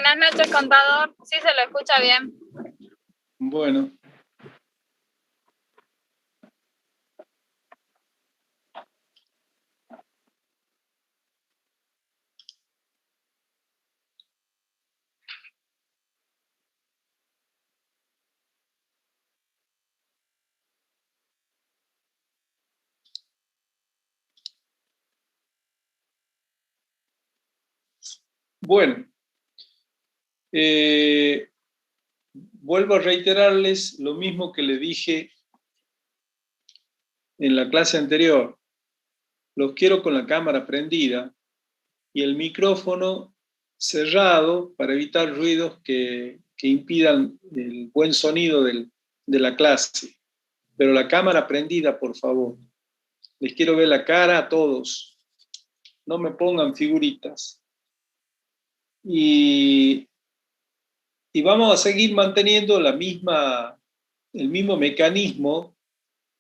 Buenas noches, contador. Sí, se lo escucha bien. Bueno. Bueno, vuelvo a reiterarles lo mismo que le dije en la clase anterior. Los quiero con la cámara prendida y el micrófono cerrado para evitar ruidos que impidan el buen sonido de la clase. Pero la cámara prendida, por favor. Les quiero ver la cara a todos. No me pongan figuritas. Y vamos a seguir manteniendo el mismo mecanismo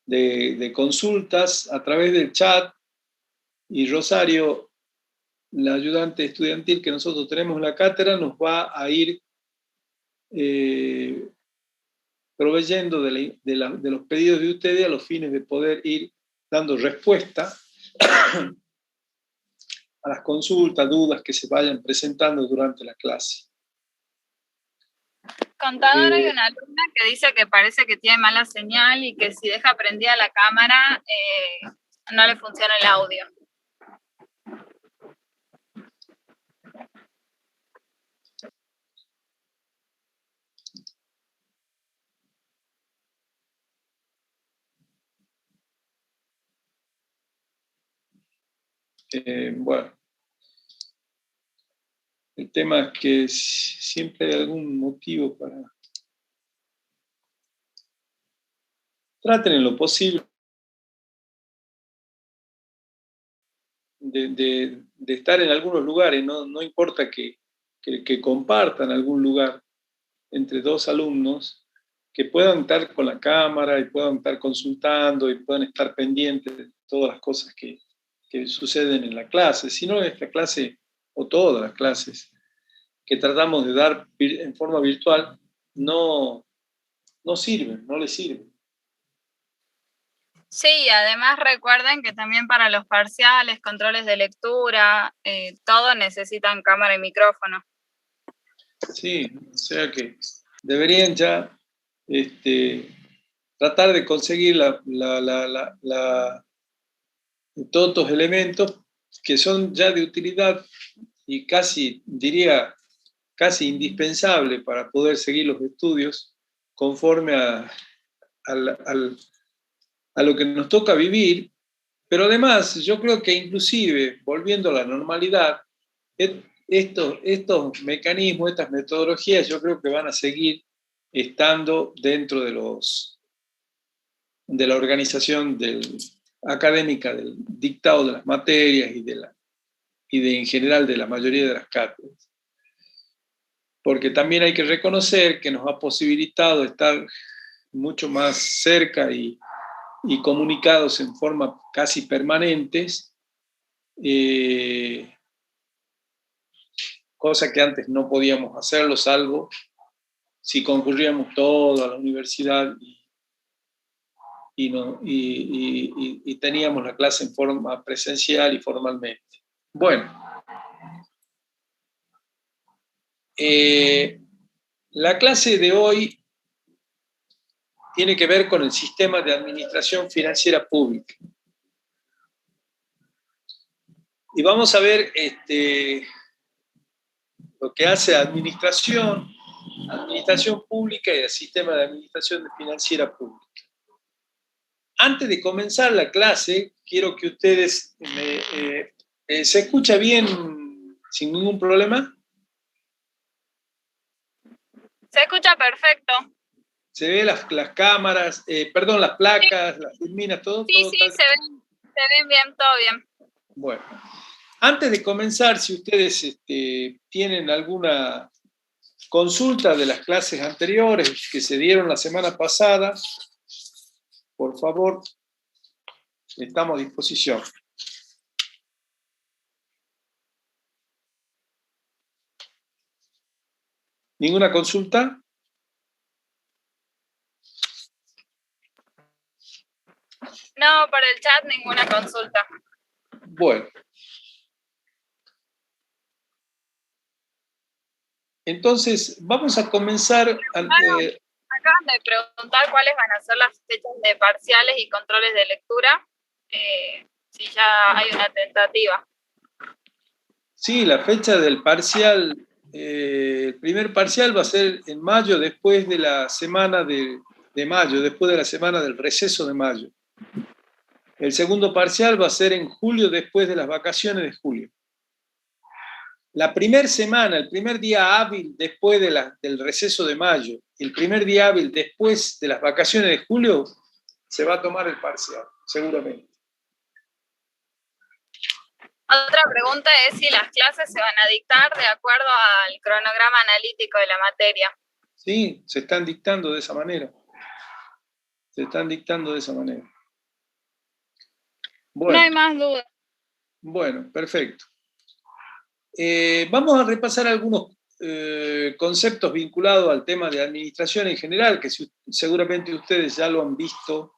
de consultas a través del chat, y Rosario, la ayudante estudiantil que nosotros tenemos en la cátedra, nos va a ir proveyendo de los pedidos de ustedes a los fines de poder ir dando respuesta a las consultas, dudas que se vayan presentando durante la clase. Contador, hay una alumna que dice que parece que tiene mala señal y que si deja prendida la cámara no le funciona el audio. Bueno, el tema es que siempre hay algún motivo para... Traten en lo posible de estar en algunos lugares, no importa que compartan algún lugar entre dos alumnos, que puedan estar con la cámara y puedan estar consultando y puedan estar pendientes de todas las cosas que suceden en la clase. Si no, esta clase, o todas las clases que tratamos de dar en forma virtual, no sirven, no les sirven. Sí, además recuerden que también para los parciales, controles de lectura, todo necesitan cámara y micrófono. Sí, o sea que deberían ya tratar de conseguir todos estos elementos que son ya de utilidad y casi, diría, casi indispensable para poder seguir los estudios conforme a lo que nos toca vivir. Pero además, yo creo que inclusive, volviendo a la normalidad, estos mecanismos, estas metodologías, yo creo que van a seguir estando dentro de la organización académica, del dictado de las materias y en general de la mayoría de las cátedras. Porque también hay que reconocer que nos ha posibilitado estar mucho más cerca y comunicados en forma casi permanentes, cosa que antes no podíamos hacerlo, salvo si concurríamos todos a la universidad y teníamos la clase en forma presencial y formalmente. Bueno, la clase de hoy tiene que ver con el sistema de administración financiera pública. Y vamos a ver lo que hace administración pública y el sistema de administración financiera pública. Antes de comenzar la clase, quiero que ustedes ¿se escucha bien sin ningún problema? Se escucha perfecto. ¿Se ve las cámaras, perdón, las placas, sí, las filminas, todo? Sí, todo sí, se ven bien, todo bien. Bueno, antes de comenzar, si ustedes tienen alguna consulta de las clases anteriores que se dieron la semana pasada, por favor, estamos a disposición. ¿Ninguna consulta? No, por el chat ninguna consulta. Bueno. Entonces, vamos a comenzar. Acaban de preguntar cuáles van a ser las fechas de parciales y controles de lectura, si ya hay una tentativa. Sí, la fecha del parcial, el primer parcial va a ser en mayo, después de la semana de mayo, después de la semana del receso de mayo. El segundo parcial va a ser en julio, después de las vacaciones de julio. La primera semana, el primer día hábil después del receso de mayo, el primer día hábil después de las vacaciones de julio, se va a tomar el parcial, seguramente. Otra pregunta es si las clases se van a dictar de acuerdo al cronograma analítico de la materia. Sí, se están dictando de esa manera. Se están dictando de esa manera. Bueno, no hay más dudas. Bueno, perfecto. Vamos a repasar algunos conceptos vinculados al tema de administración en general, que seguramente ustedes ya lo han visto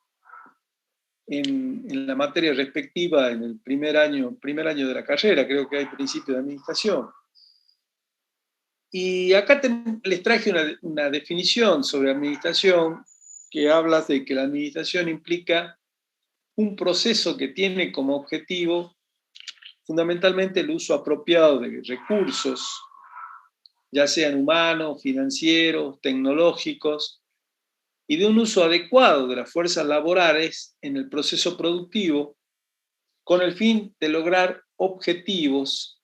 en la materia respectiva en el primer año de la carrera, creo que hay principio de administración. Y acá les traje una definición sobre administración que habla de que la administración implica un proceso que tiene como objetivo fundamentalmente el uso apropiado de recursos, ya sean humanos, financieros, tecnológicos, y de un uso adecuado de las fuerzas laborales en el proceso productivo con el fin de lograr objetivos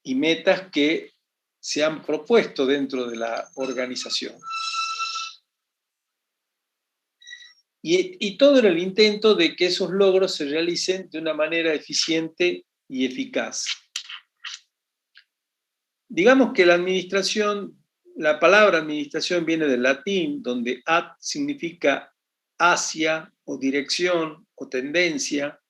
y metas que se han propuesto dentro de la organización. Y todo en el intento de que esos logros se realicen de una manera eficiente y eficaz. Digamos que la administración, la palabra administración viene del latín, donde ad significa hacia o dirección o tendencia,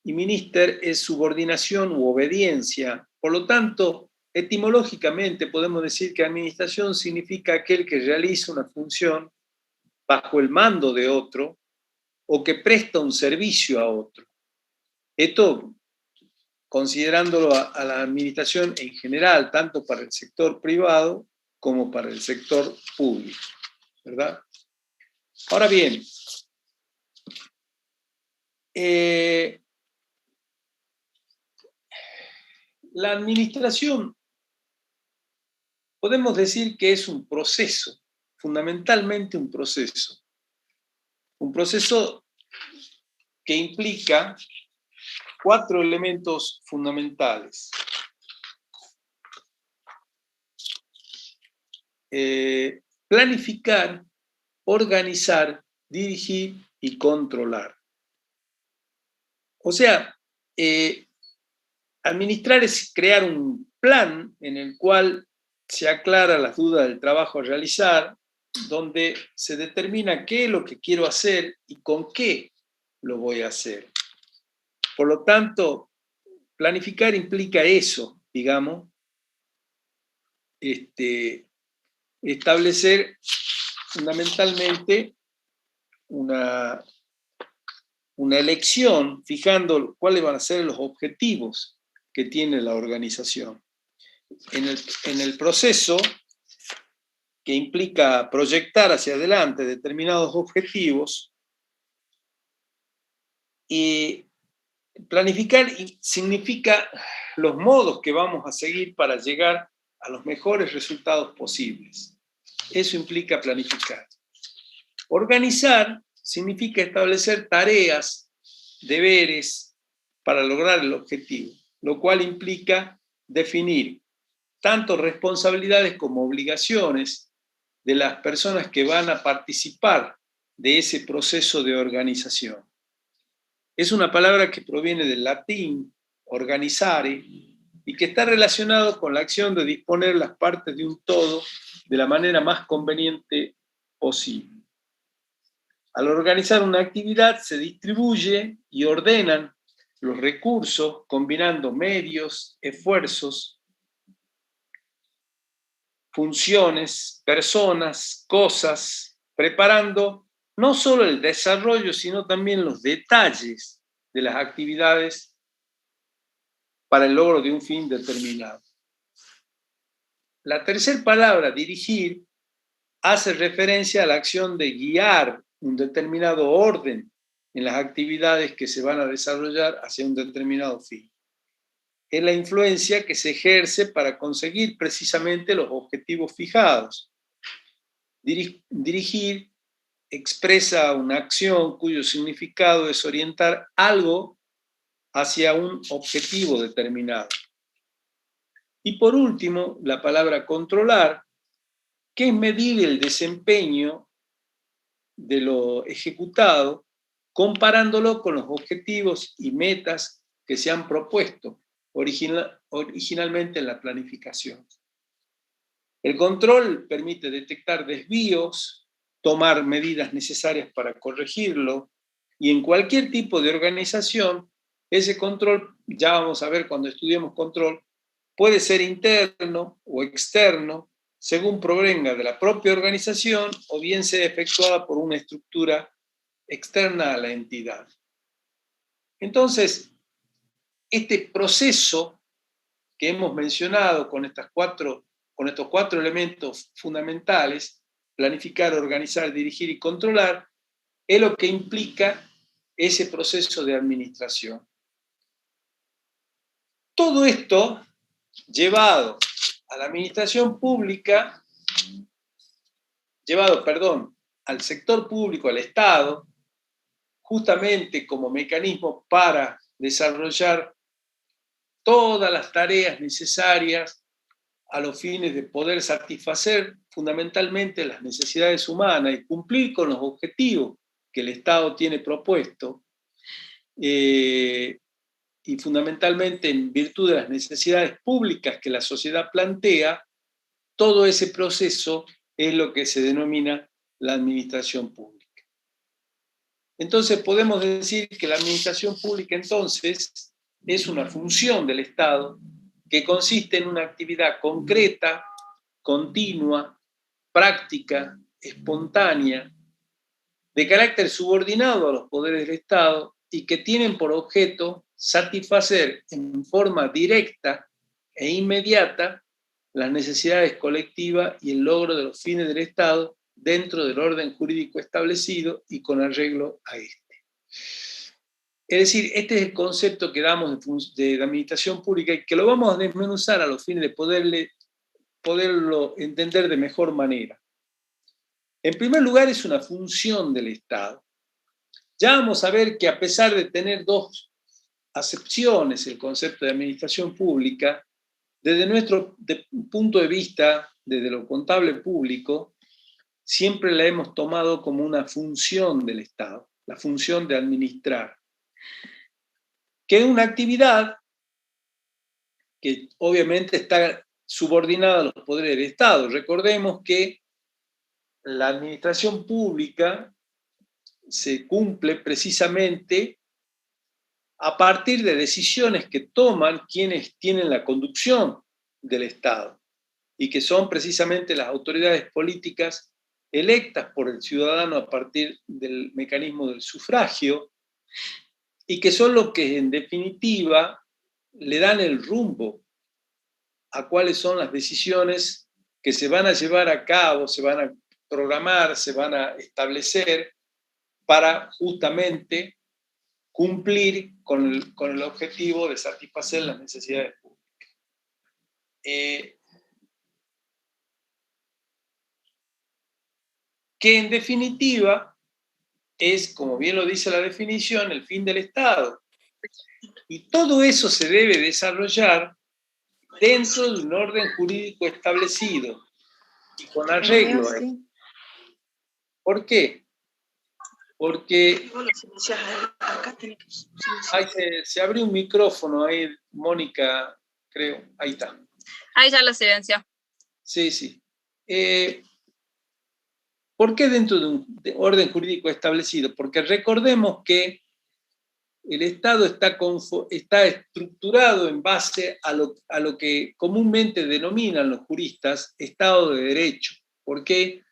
y minister es subordinación u obediencia. Por lo tanto, etimológicamente podemos decir que administración significa aquel que realiza una función bajo el mando de otro o que presta un servicio a otro. Esto considerándolo a la administración en general, tanto para el sector privado como para el sector público, ¿verdad? Ahora bien, la administración podemos decir que es un proceso, fundamentalmente un proceso que implica 4 elementos fundamentales. Planificar, organizar, dirigir y controlar. O sea, administrar es crear un plan en el cual se aclara las dudas del trabajo a realizar, donde se determina qué es lo que quiero hacer y con qué lo voy a hacer. Por lo tanto, planificar implica eso, digamos, establecer fundamentalmente una elección, fijando cuáles van a ser los objetivos que tiene la organización. En el proceso, que implica proyectar hacia adelante determinados objetivos, y planificar significa los modos que vamos a seguir para llegar a los mejores resultados posibles. Eso implica planificar. Organizar significa establecer tareas, deberes para lograr el objetivo, lo cual implica definir tanto responsabilidades como obligaciones de las personas que van a participar de ese proceso de organización. Es una palabra que proviene del latín, organizare, y que está relacionado con la acción de disponer las partes de un todo de la manera más conveniente posible. Al organizar una actividad se distribuye y ordenan los recursos combinando medios, esfuerzos funciones, personas, cosas, preparando no solo el desarrollo, sino también los detalles de las actividades para el logro de un fin determinado. La tercera palabra, dirigir, hace referencia a la acción de guiar un determinado orden en las actividades que se van a desarrollar hacia un determinado fin. Es la influencia que se ejerce para conseguir precisamente los objetivos fijados. Dirigir expresa una acción cuyo significado es orientar algo hacia un objetivo determinado. Y por último, la palabra controlar, que es medir el desempeño de lo ejecutado, comparándolo con los objetivos y metas que se han propuesto originalmente en la planificación. El control permite detectar desvíos, tomar medidas necesarias para corregirlo, y en cualquier tipo de organización, ese control, ya vamos a ver cuando estudiemos control, puede ser interno o externo, según provenga de la propia organización o bien sea efectuada por una estructura externa a la entidad. Entonces, este proceso que hemos mencionado con estos cuatro elementos fundamentales, planificar, organizar, dirigir y controlar, es lo que implica ese proceso de administración. Todo esto llevado a la administración pública, al sector público, al Estado, justamente como mecanismo para desarrollar todas las tareas necesarias a los fines de poder satisfacer fundamentalmente las necesidades humanas y cumplir con los objetivos que el Estado tiene propuesto, y fundamentalmente en virtud de las necesidades públicas que la sociedad plantea, todo ese proceso es lo que se denomina la administración pública. Entonces podemos decir que la administración pública entonces es una función del Estado que consiste en una actividad concreta, continua, práctica, espontánea, de carácter subordinado a los poderes del Estado y que tienen por objeto satisfacer en forma directa e inmediata las necesidades colectivas y el logro de los fines del Estado dentro del orden jurídico establecido y con arreglo a este. Es decir, este es el concepto que damos de administración pública y que lo vamos a desmenuzar a los fines de poderlo entender de mejor manera. En primer lugar, es una función del Estado. Ya vamos a ver que a pesar de tener dos acepciones el concepto de administración pública, desde nuestro punto de vista, desde lo contable público, siempre la hemos tomado como una función del Estado, la función de administrar, que es una actividad que obviamente está subordinada a los poderes del Estado. Recordemos que la administración pública se cumple precisamente a partir de decisiones que toman quienes tienen la conducción del Estado y que son precisamente las autoridades políticas electas por el ciudadano a partir del mecanismo del sufragio y que son los que en definitiva le dan el rumbo a cuáles son las decisiones que se van a llevar a cabo, se van a programar, se van a establecer para justamente cumplir con el objetivo de satisfacer las necesidades públicas. Que en definitiva es, como bien lo dice la definición, el fin del Estado. Y todo eso se debe desarrollar dentro de un orden jurídico establecido y con arreglo. ¿Por qué? Porque se abrió un micrófono ahí, Mónica, creo. Ahí está. Ahí ya lo silenció. Sí, sí. ¿Por qué dentro de un orden jurídico establecido? Porque recordemos que el Estado está estructurado en base a lo que comúnmente denominan los juristas Estado de Derecho. ¿Por qué?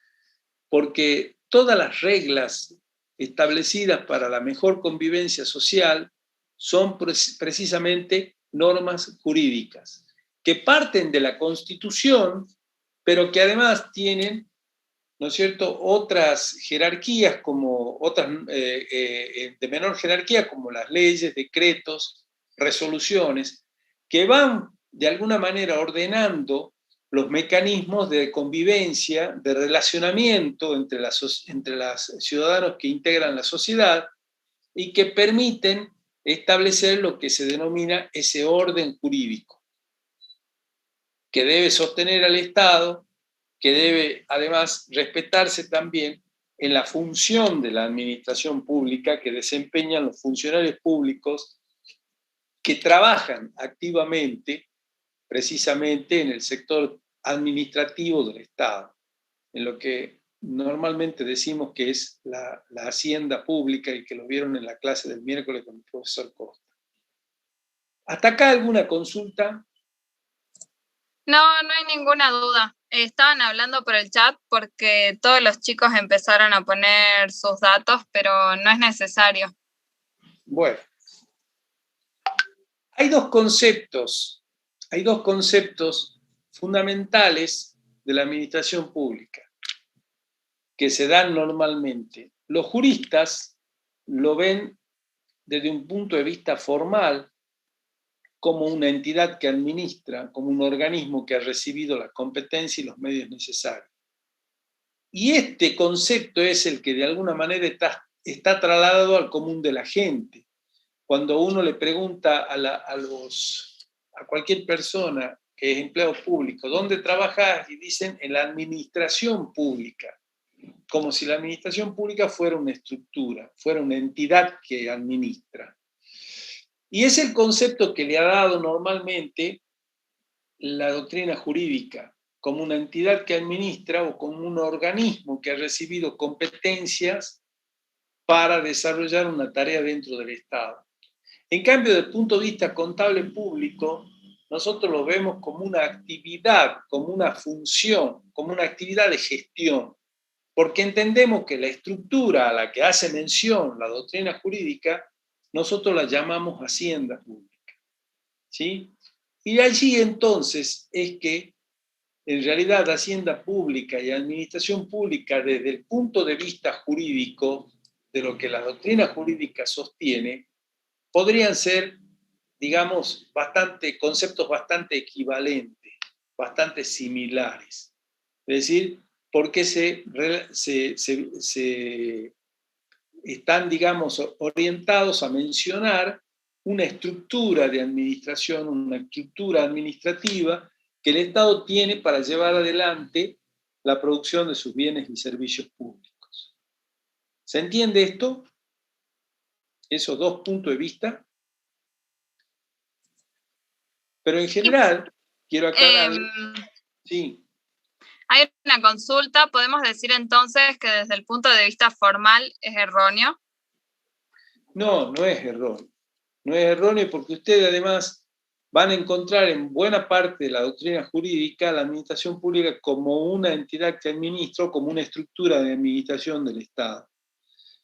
Porque todas las reglas establecidas para la mejor convivencia social son precisamente normas jurídicas, que parten de la Constitución, pero que además tienen, ¿no es cierto?, otras jerarquías, como otras de menor jerarquía, como las leyes, decretos, resoluciones, que van de alguna manera ordenando los mecanismos de convivencia, de relacionamiento entre los ciudadanos que integran la sociedad y que permiten establecer lo que se denomina ese orden jurídico, que debe sostener al Estado, que debe además respetarse también en la función de la administración pública que desempeñan los funcionarios públicos que trabajan activamente precisamente en el sector administrativo del Estado, en lo que normalmente decimos que es la hacienda pública y que lo vieron en la clase del miércoles con el profesor Costa. ¿Hasta acá alguna consulta? No, no hay ninguna duda. Estaban hablando por el chat porque todos los chicos empezaron a poner sus datos, pero no es necesario. Bueno, hay dos conceptos fundamentales de la administración pública que se dan normalmente. Los juristas lo ven desde un punto de vista formal como una entidad que administra, como un organismo que ha recibido la competencia y los medios necesarios. Y este concepto es el que de alguna manera está trasladado al común de la gente. Cuando uno le pregunta a cualquier persona que es empleado público, ¿dónde trabajas? Y dicen en la administración pública, como si la administración pública fuera una estructura, fuera una entidad que administra. Y es el concepto que le ha dado normalmente la doctrina jurídica, como una entidad que administra o como un organismo que ha recibido competencias para desarrollar una tarea dentro del Estado. En cambio, desde el punto de vista contable público, nosotros lo vemos como una actividad, como una función, como una actividad de gestión, porque entendemos que la estructura a la que hace mención la doctrina jurídica, nosotros la llamamos hacienda pública, ¿sí? Y allí entonces es que en realidad hacienda pública y administración pública desde el punto de vista jurídico, de lo que la doctrina jurídica sostiene, podrían ser, digamos, conceptos bastante equivalentes, bastante similares. Es decir, porque se están, digamos, orientados a mencionar una estructura de administración, una estructura administrativa que el Estado tiene para llevar adelante la producción de sus bienes y servicios públicos. ¿Se entiende esto? Esos dos puntos de vista. Pero en general, quiero aclarar, sí. Hay una consulta, ¿podemos decir entonces que desde el punto de vista formal es erróneo? No, no es erróneo. No es erróneo porque ustedes además van a encontrar en buena parte de la doctrina jurídica la administración pública como una entidad que administra, como una estructura de administración del Estado.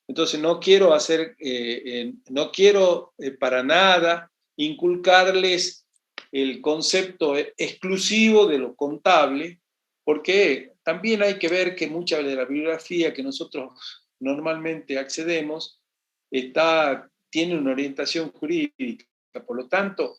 Entonces no quiero para nada inculcarles el concepto exclusivo de lo contable, porque también hay que ver que mucha de la bibliografía que nosotros normalmente accedemos tiene una orientación jurídica. Por lo tanto,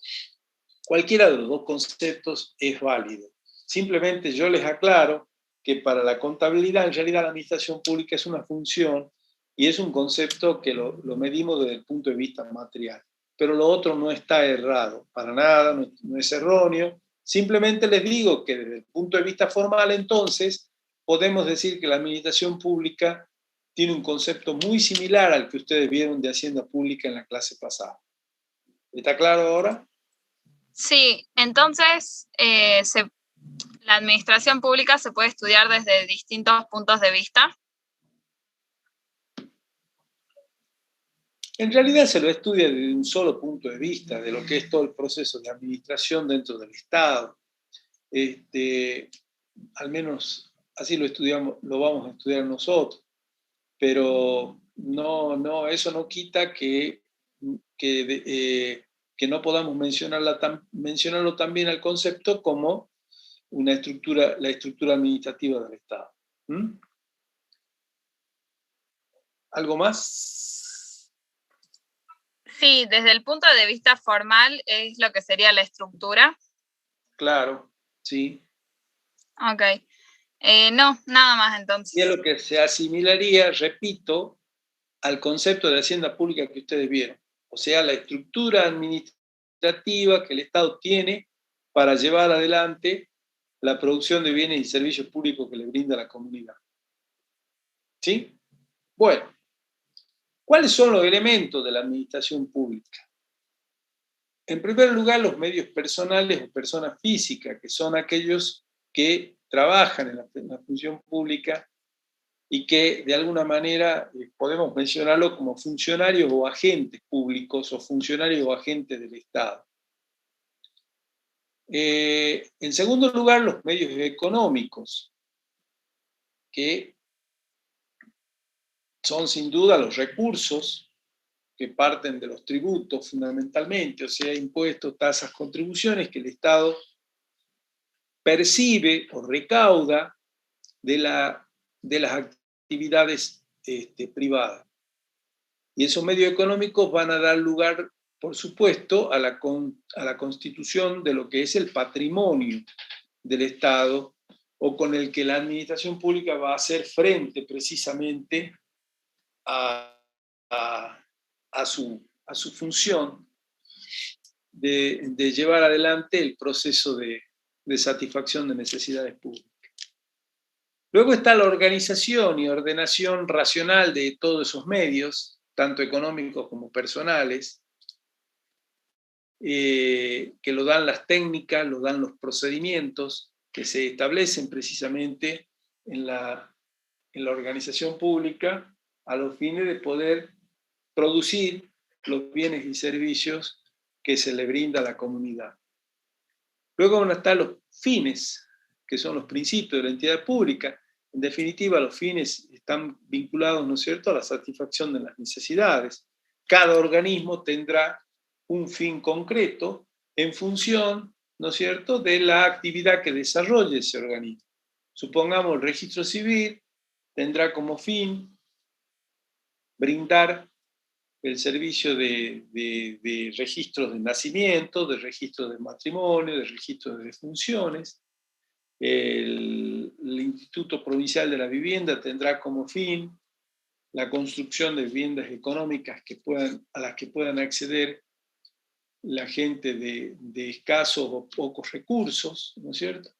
cualquiera de los dos conceptos es válido. Simplemente yo les aclaro que para la contabilidad, en realidad la administración pública es una función y es un concepto que lo medimos desde el punto de vista material. Pero lo otro no está errado, para nada, no es erróneo. Simplemente les digo que desde el punto de vista formal, entonces, podemos decir que la administración pública tiene un concepto muy similar al que ustedes vieron de hacienda pública en la clase pasada. ¿Está claro ahora? Sí, entonces la administración pública se puede estudiar desde distintos puntos de vista. En realidad se lo estudia desde un solo punto de vista, de lo que es todo el proceso de administración dentro del Estado. Al menos así lo estudiamos, lo vamos a estudiar nosotros, pero eso no quita que no podamos mencionarlo también al concepto como la estructura administrativa del Estado. ¿Mm? ¿Algo más? Sí, desde el punto de vista formal es lo que sería la estructura. Claro, sí. Ok. No, nada más entonces. Y es lo que se asimilaría, repito, al concepto de hacienda pública que ustedes vieron. O sea, la estructura administrativa que el Estado tiene para llevar adelante la producción de bienes y servicios públicos que le brinda la comunidad. ¿Sí? Bueno, ¿cuáles son los elementos de la administración pública? En primer lugar, los medios personales o personas físicas, que son aquellos que trabajan en la función pública y que de alguna manera podemos mencionarlo como funcionarios o agentes públicos o funcionarios o agentes del Estado. En segundo lugar, los medios económicos, que son sin duda los recursos que parten de los tributos fundamentalmente, o sea, impuestos, tasas, contribuciones que el Estado percibe o recauda de las actividades privadas. Y esos medios económicos van a dar lugar, por supuesto, a la constitución de lo que es el patrimonio del Estado, o con el que la administración pública va a hacer frente precisamente a su función de llevar adelante el proceso de satisfacción de necesidades públicas. Luego está la organización y ordenación racional de todos esos medios, tanto económicos como personales, que lo dan las técnicas, lo dan los procedimientos que se establecen precisamente en la organización pública a los fines de poder producir los bienes y servicios que se le brinda a la comunidad. Luego van a estar los fines, que son los principios de la entidad pública. En definitiva, los fines están vinculados, ¿no es cierto?, a la satisfacción de las necesidades. Cada organismo tendrá un fin concreto en función, ¿no es cierto?, de la actividad que desarrolle ese organismo. Supongamos el registro civil tendrá como fin brindar el servicio de registros de nacimiento, de registros de matrimonio, de registros de defunciones. El Instituto Provincial de la Vivienda tendrá como fin la construcción de viviendas económicas a las que puedan acceder la gente de escasos o pocos recursos, ¿no es cierto?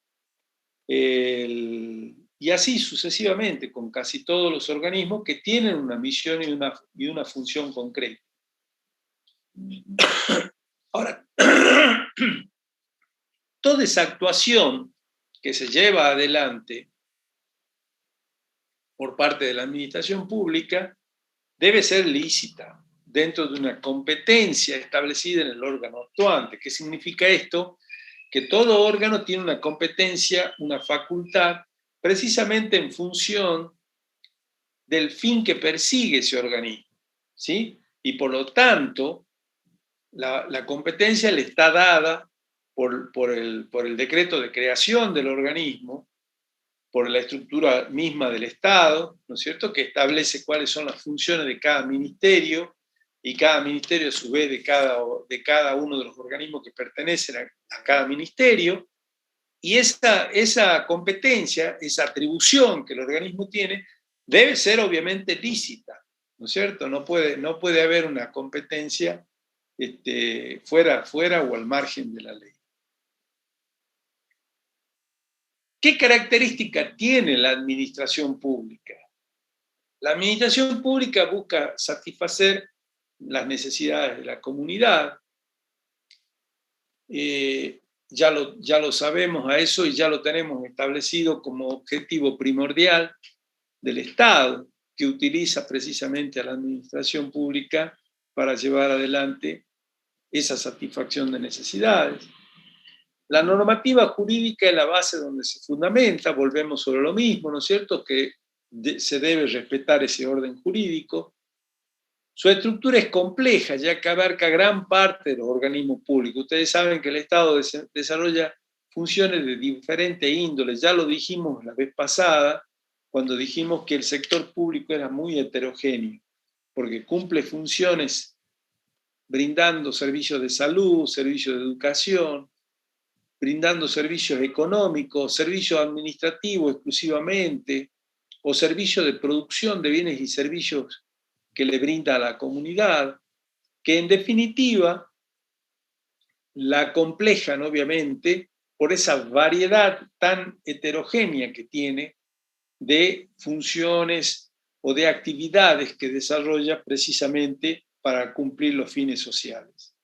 Y así sucesivamente con casi todos los organismos que tienen una misión y una función concreta. Ahora, toda esa actuación que se lleva adelante por parte de la administración pública debe ser lícita dentro de una competencia establecida en el órgano actuante. ¿Qué significa esto? Que todo órgano tiene una competencia, una facultad, precisamente en función del fin que persigue ese organismo, ¿sí? Y por lo tanto, la competencia le está dada por el decreto de creación del organismo, por la estructura misma del Estado, ¿no es cierto?, que establece cuáles son las funciones de cada ministerio, y cada ministerio a su vez de cada uno de los organismos que pertenecen a cada ministerio, y esa competencia, esa atribución que el organismo tiene, debe ser obviamente lícita, ¿no es cierto? No puede haber una competencia fuera o al margen de la ley. ¿Qué característica tiene la administración pública? La administración pública busca satisfacer las necesidades de la comunidad. Ya lo sabemos a eso y ya lo tenemos establecido como objetivo primordial del Estado, que utiliza precisamente a la administración pública para llevar adelante esa satisfacción de necesidades. La normativa jurídica es la base donde se fundamenta, volvemos sobre lo mismo, ¿no es cierto?, que se debe respetar ese orden jurídico. Su estructura es compleja, ya que abarca gran parte de los organismos públicos. Ustedes saben que el Estado desarrolla funciones de diferentes índoles. Ya lo dijimos la vez pasada, cuando dijimos que el sector público era muy heterogéneo, porque cumple funciones brindando servicios de salud, servicios de educación, brindando servicios económicos, servicios administrativos exclusivamente, o servicios de producción de bienes y servicios que le brinda a la comunidad, que en definitiva la complejan, obviamente, por esa variedad tan heterogénea que tiene de funciones o de actividades que desarrolla precisamente para cumplir los fines sociales.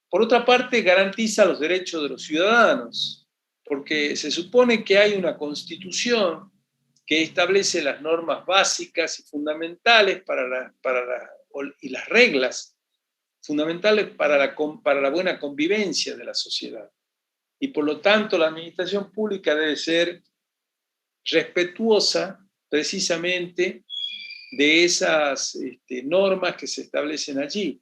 Por otra parte, garantiza los derechos de los ciudadanos, porque se supone que hay una Constitución que establece las normas básicas y fundamentales y las reglas fundamentales para la buena convivencia de la sociedad. Y por lo tanto, la administración pública debe ser respetuosa precisamente de esas normas que se establecen allí.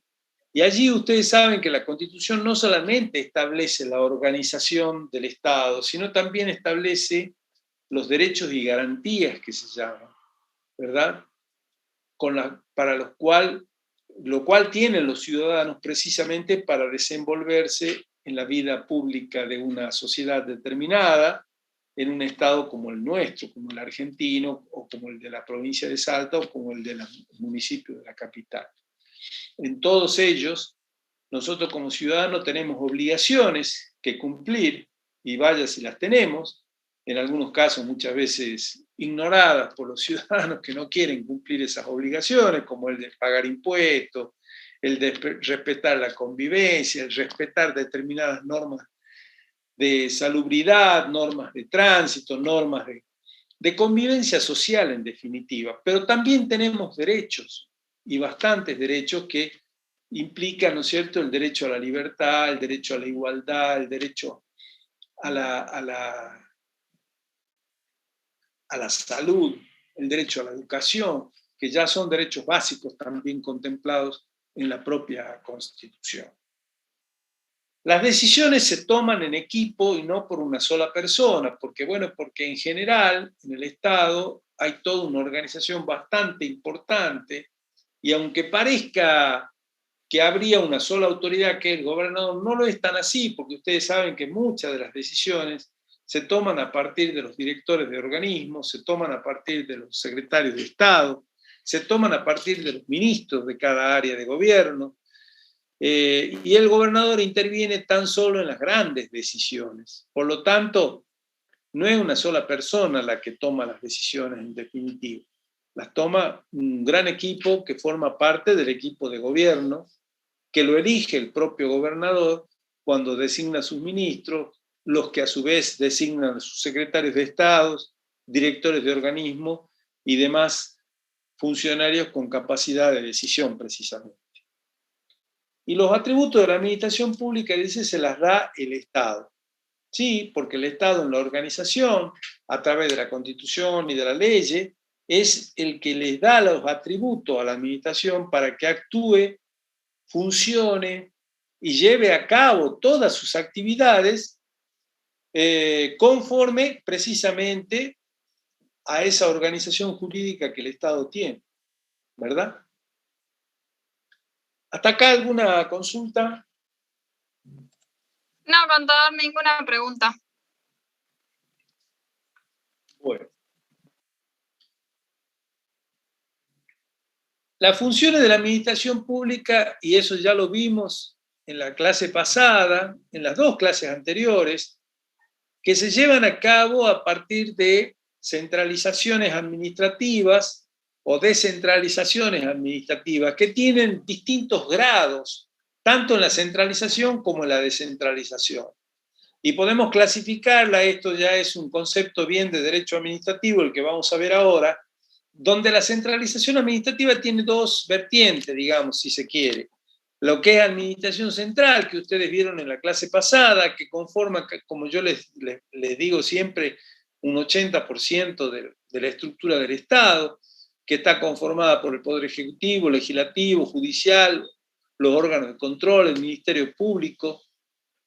Y allí ustedes saben que la Constitución no solamente establece la organización del Estado, sino también establece los derechos y garantías que se llaman, ¿verdad? Para lo cual tienen los ciudadanos precisamente para desenvolverse en la vida pública de una sociedad determinada, en un estado como el nuestro, como el argentino, o como el de la provincia de Salta, o como el del municipio de la capital. En todos ellos, nosotros como ciudadanos tenemos obligaciones que cumplir, y vaya si las tenemos, en algunos casos muchas veces ignoradas por los ciudadanos que no quieren cumplir esas obligaciones, como el de pagar impuestos, el de respetar la convivencia, el respetar determinadas normas de salubridad, normas de tránsito, normas de convivencia social en definitiva. Pero también tenemos derechos, y bastantes derechos que implican, ¿no es cierto?, el derecho a la libertad, el derecho a la igualdad, el derecho a la salud, el derecho a la educación, que ya son derechos básicos también contemplados en la propia Constitución. Las decisiones se toman en equipo y no por una sola persona, porque en general en el Estado hay toda una organización bastante importante, y aunque parezca que habría una sola autoridad que es el gobernador, no lo es tan así, porque ustedes saben que muchas de las decisiones se toman a partir de los directores de organismos, se toman a partir de los secretarios de Estado, se toman a partir de los ministros de cada área de gobierno, y el gobernador interviene tan solo en las grandes decisiones. Por lo tanto, no es una sola persona la que toma las decisiones en definitiva. Las toma un gran equipo que forma parte del equipo de gobierno, que lo elige el propio gobernador cuando designa a sus ministros, los que a su vez designan a sus secretarios de Estado, directores de organismos y demás funcionarios con capacidad de decisión precisamente. Y los atributos de la administración pública, dice, se las da el Estado. Sí, porque el Estado en la organización, a través de la Constitución y de la ley, es el que les da los atributos a la administración para que actúe, funcione y lleve a cabo todas sus actividades conforme precisamente a esa organización jurídica que el Estado tiene, ¿verdad? ¿Hasta acá alguna consulta? No, contador, ninguna pregunta. Bueno. Las funciones de la administración pública, y eso ya lo vimos en la clase pasada, en las dos clases anteriores, que se llevan a cabo a partir de centralizaciones administrativas o descentralizaciones administrativas, que tienen distintos grados, tanto en la centralización como en la descentralización. Y podemos clasificarla, esto ya es un concepto bien de derecho administrativo, el que vamos a ver ahora, donde la centralización administrativa tiene dos vertientes, digamos, si se quiere. Lo que es administración central, que ustedes vieron en la clase pasada, que conforma, como yo les digo siempre, un 80% de la estructura del Estado, que está conformada por el Poder Ejecutivo, Legislativo, Judicial, los órganos de control, el Ministerio Público.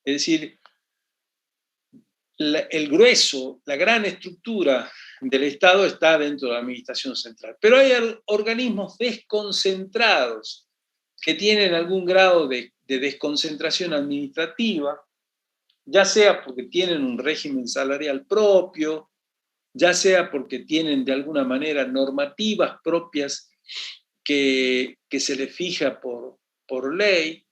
Es decir, el grueso, la gran estructura del Estado está dentro de la administración central. Pero hay organismos desconcentrados que tienen algún grado de desconcentración administrativa, ya sea porque tienen un régimen salarial propio, ya sea porque tienen de alguna manera normativas propias que se les fija por ley,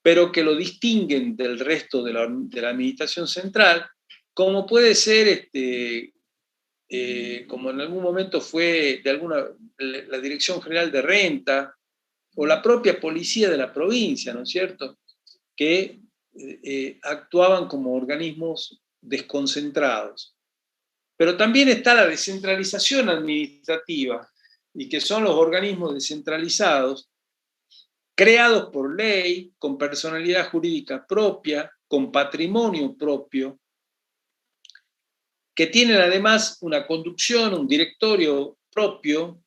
pero que lo distinguen del resto de la administración central, como puede ser, como en algún momento fue la Dirección General de Renta, o la propia policía de la provincia, ¿no es cierto?, que actuaban como organismos desconcentrados. Pero también está la descentralización administrativa, y que son los organismos descentralizados, creados por ley, con personalidad jurídica propia, con patrimonio propio, que tienen además una conducción, un directorio propio,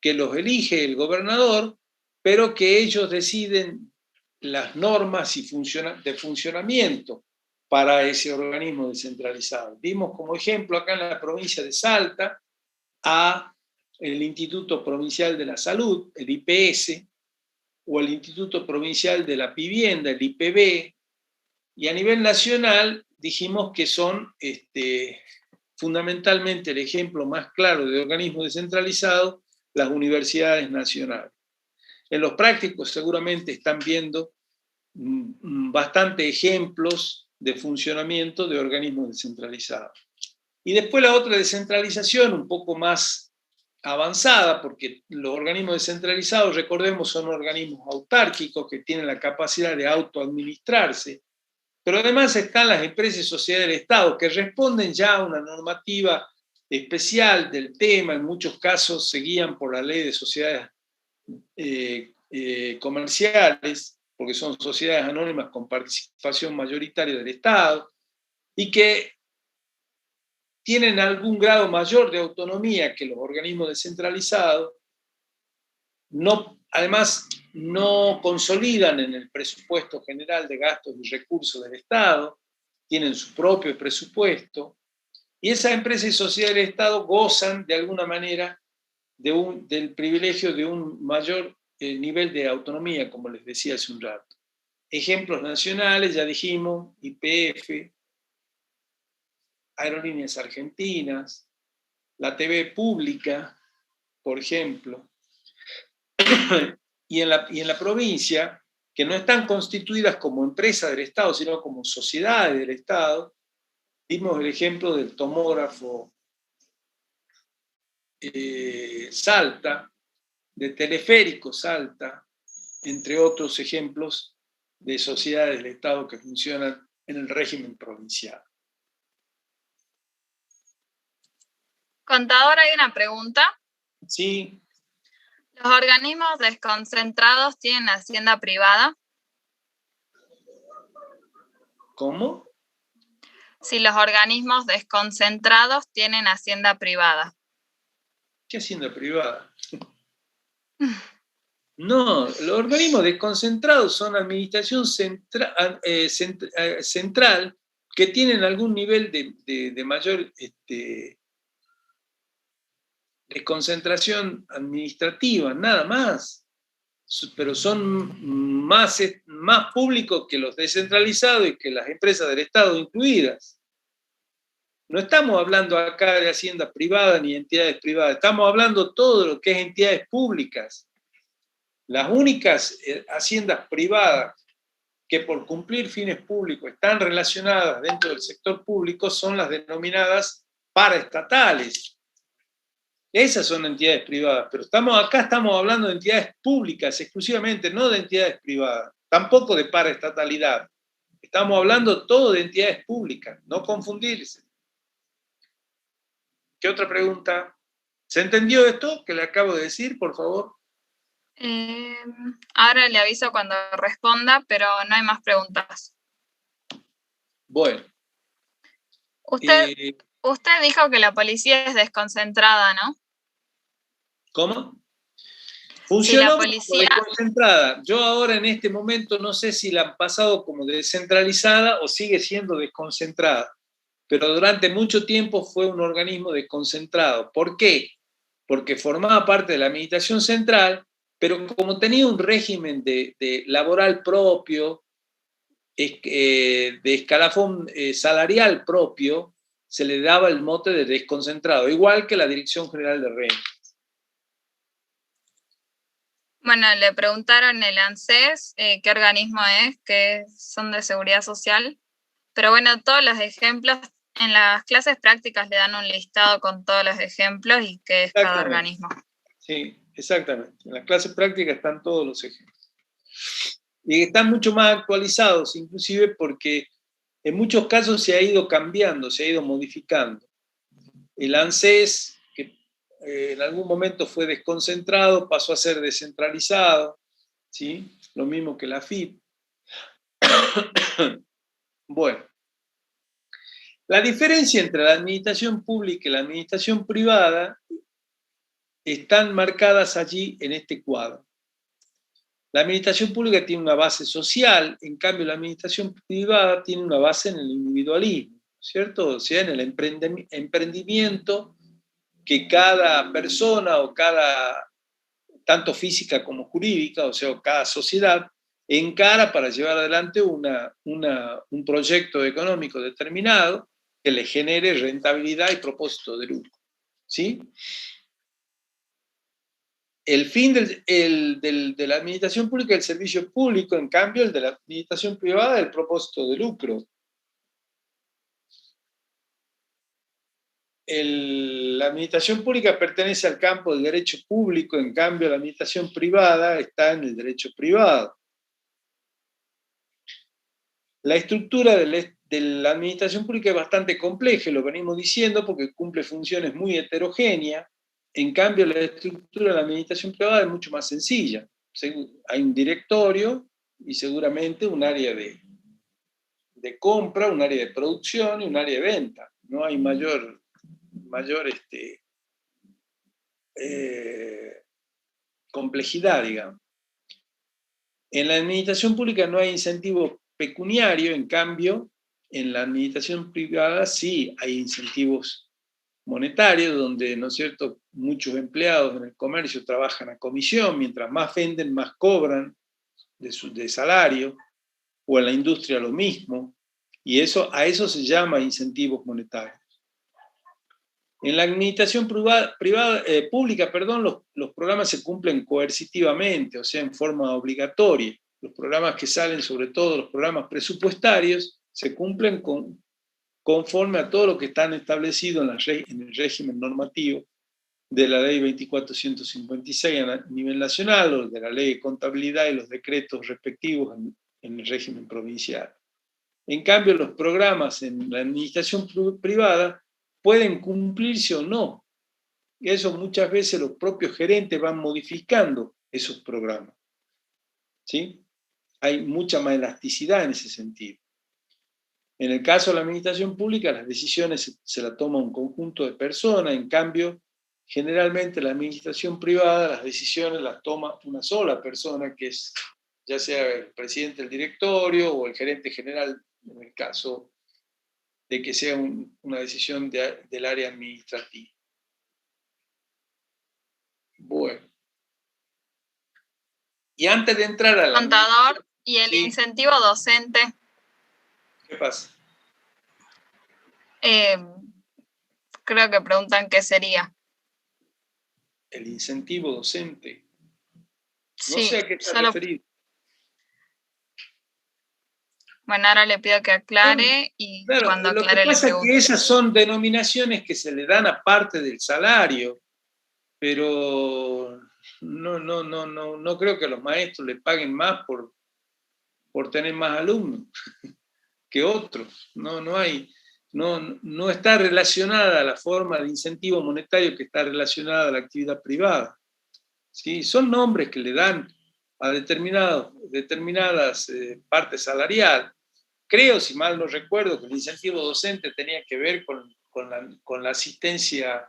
que los elige el gobernador, pero que ellos deciden las normas de funcionamiento para ese organismo descentralizado. Vimos como ejemplo acá en la provincia de Salta a el Instituto Provincial de la Salud, el IPS, o el Instituto Provincial de la Vivienda, el IPB, y a nivel nacional dijimos que son fundamentalmente el ejemplo más claro de organismo descentralizado, las universidades nacionales. En los prácticos seguramente están viendo bastantes ejemplos de funcionamiento de organismos descentralizados. Y después la otra descentralización, un poco más avanzada, porque los organismos descentralizados, recordemos, son organismos autárquicos que tienen la capacidad de autoadministrarse, pero además están las empresas y sociedades del Estado, que responden ya a una normativa especial del tema, en muchos casos se guían por la ley de sociedades comerciales, porque son sociedades anónimas con participación mayoritaria del Estado, y que tienen algún grado mayor de autonomía que los organismos descentralizados, además no consolidan en el presupuesto general de gastos y recursos del Estado, tienen su propio presupuesto, y esas empresas y sociedades del Estado gozan de alguna manera del privilegio de un mayor nivel de autonomía, como les decía hace un rato. Ejemplos nacionales, ya dijimos, YPF, Aerolíneas Argentinas, la TV pública, por ejemplo, y en la provincia, que no están constituidas como empresas del Estado, sino como sociedades del Estado. Vimos el ejemplo del tomógrafo Salta, de Teleférico Salta, entre otros ejemplos de sociedades del Estado que funcionan en el régimen provincial. Contador, hay una pregunta. Sí. ¿Los organismos desconcentrados tienen hacienda privada? ¿Cómo? Si los organismos desconcentrados tienen hacienda privada. ¿Qué hacienda privada? No, los organismos desconcentrados son administración central que tienen algún nivel de mayor desconcentración administrativa, nada más. Pero son más públicos que los descentralizados y que las empresas del Estado incluidas. No estamos hablando acá de hacienda privada ni entidades privadas, estamos hablando de todo lo que es entidades públicas. Las únicas haciendas privadas que por cumplir fines públicos están relacionadas dentro del sector público son las denominadas paraestatales. Esas son entidades privadas, pero acá estamos hablando de entidades públicas exclusivamente, no de entidades privadas, tampoco de paraestatalidad. Estamos hablando todo de entidades públicas, no confundirse. ¿Qué otra pregunta? ¿Se entendió esto que le acabo de decir, por favor? Ahora le aviso cuando responda, pero no hay más preguntas. Bueno. Usted dijo que la policía es desconcentrada, ¿no? ¿Cómo? Si la Funcionó como policía... desconcentrada. Yo ahora en este momento no sé si la han pasado como descentralizada o sigue siendo desconcentrada, pero durante mucho tiempo fue un organismo desconcentrado. ¿Por qué? Porque formaba parte de la administración central, pero como tenía un régimen de laboral propio, de escalafón salarial propio, se le daba el mote de desconcentrado, igual que la Dirección General de Rentas. Bueno, le preguntaron el ANSES, qué organismo es, que son de seguridad social, pero bueno, todos los ejemplos, en las clases prácticas le dan un listado con todos los ejemplos y qué es cada organismo. Sí, exactamente. En las clases prácticas están todos los ejemplos. Y están mucho más actualizados, inclusive porque en muchos casos se ha ido cambiando, se ha ido modificando. El ANSES, que en algún momento fue desconcentrado, pasó a ser descentralizado, ¿sí? Lo mismo que la FIP. Bueno, la diferencia entre la administración pública y la administración privada están marcadas allí en este cuadro. La administración pública tiene una base social, en cambio la administración privada tiene una base en el individualismo, ¿cierto? O sea, en el emprendimiento que cada persona o cada, tanto física como jurídica, o sea, cada sociedad, encara para llevar adelante un proyecto económico determinado que le genere rentabilidad y propósito de lucro, ¿sí? El fin de la administración pública es el servicio público, en cambio el de la administración privada es el propósito de lucro. La administración pública pertenece al campo del derecho público, en cambio la administración privada está en el derecho privado. La estructura de la administración pública es bastante compleja, lo venimos diciendo, porque cumple funciones muy heterogéneas. En cambio, la estructura de la administración privada es mucho más sencilla. Hay un directorio y seguramente un área de compra, un área de producción y un área de venta. No hay mayor complejidad, digamos. En la administración pública no hay incentivo pecuniario, en cambio, en la administración privada sí hay incentivos monetarios, donde, ¿no es cierto?, muchos empleados en el comercio trabajan a comisión, mientras más venden, más cobran de salario, o en la industria lo mismo, y a eso se llama incentivos monetarios. En la administración pública, los programas se cumplen coercitivamente, o sea, en forma obligatoria. Los programas que salen, sobre todo los programas presupuestarios, se cumplen conforme a todo lo que están establecido en el régimen normativo de la ley 24.156 a nivel nacional, o de la ley de contabilidad y los decretos respectivos en el régimen provincial. En cambio, los programas en la administración privada pueden cumplirse o no. Y eso muchas veces los propios gerentes van modificando esos programas. ¿Sí? Hay mucha más elasticidad en ese sentido. En el caso de la administración pública, las decisiones se las toma un conjunto de personas, en cambio, generalmente la administración privada, las decisiones las toma una sola persona, que es ya sea el presidente del directorio o el gerente general, en el caso de que sea una decisión del área administrativa. Bueno. Y antes de entrar a la... Contador y el incentivo docente. ¿Qué pasa? Creo que preguntan qué sería. El incentivo docente. No Sí, sé a qué está referido. Bueno, ahora le pido que aclare y claro, cuando aclare lo que pasa le pregunto. Es que esas son denominaciones que se le dan aparte del salario, pero no creo que a los maestros les paguen más por tener más alumnos que otros. No hay. no está relacionada a la forma de incentivo monetario que está relacionada a la actividad privada. ¿Sí? Son nombres que le dan a determinadas partes salariales. Creo, si mal no recuerdo, que el incentivo docente tenía que ver con la asistencia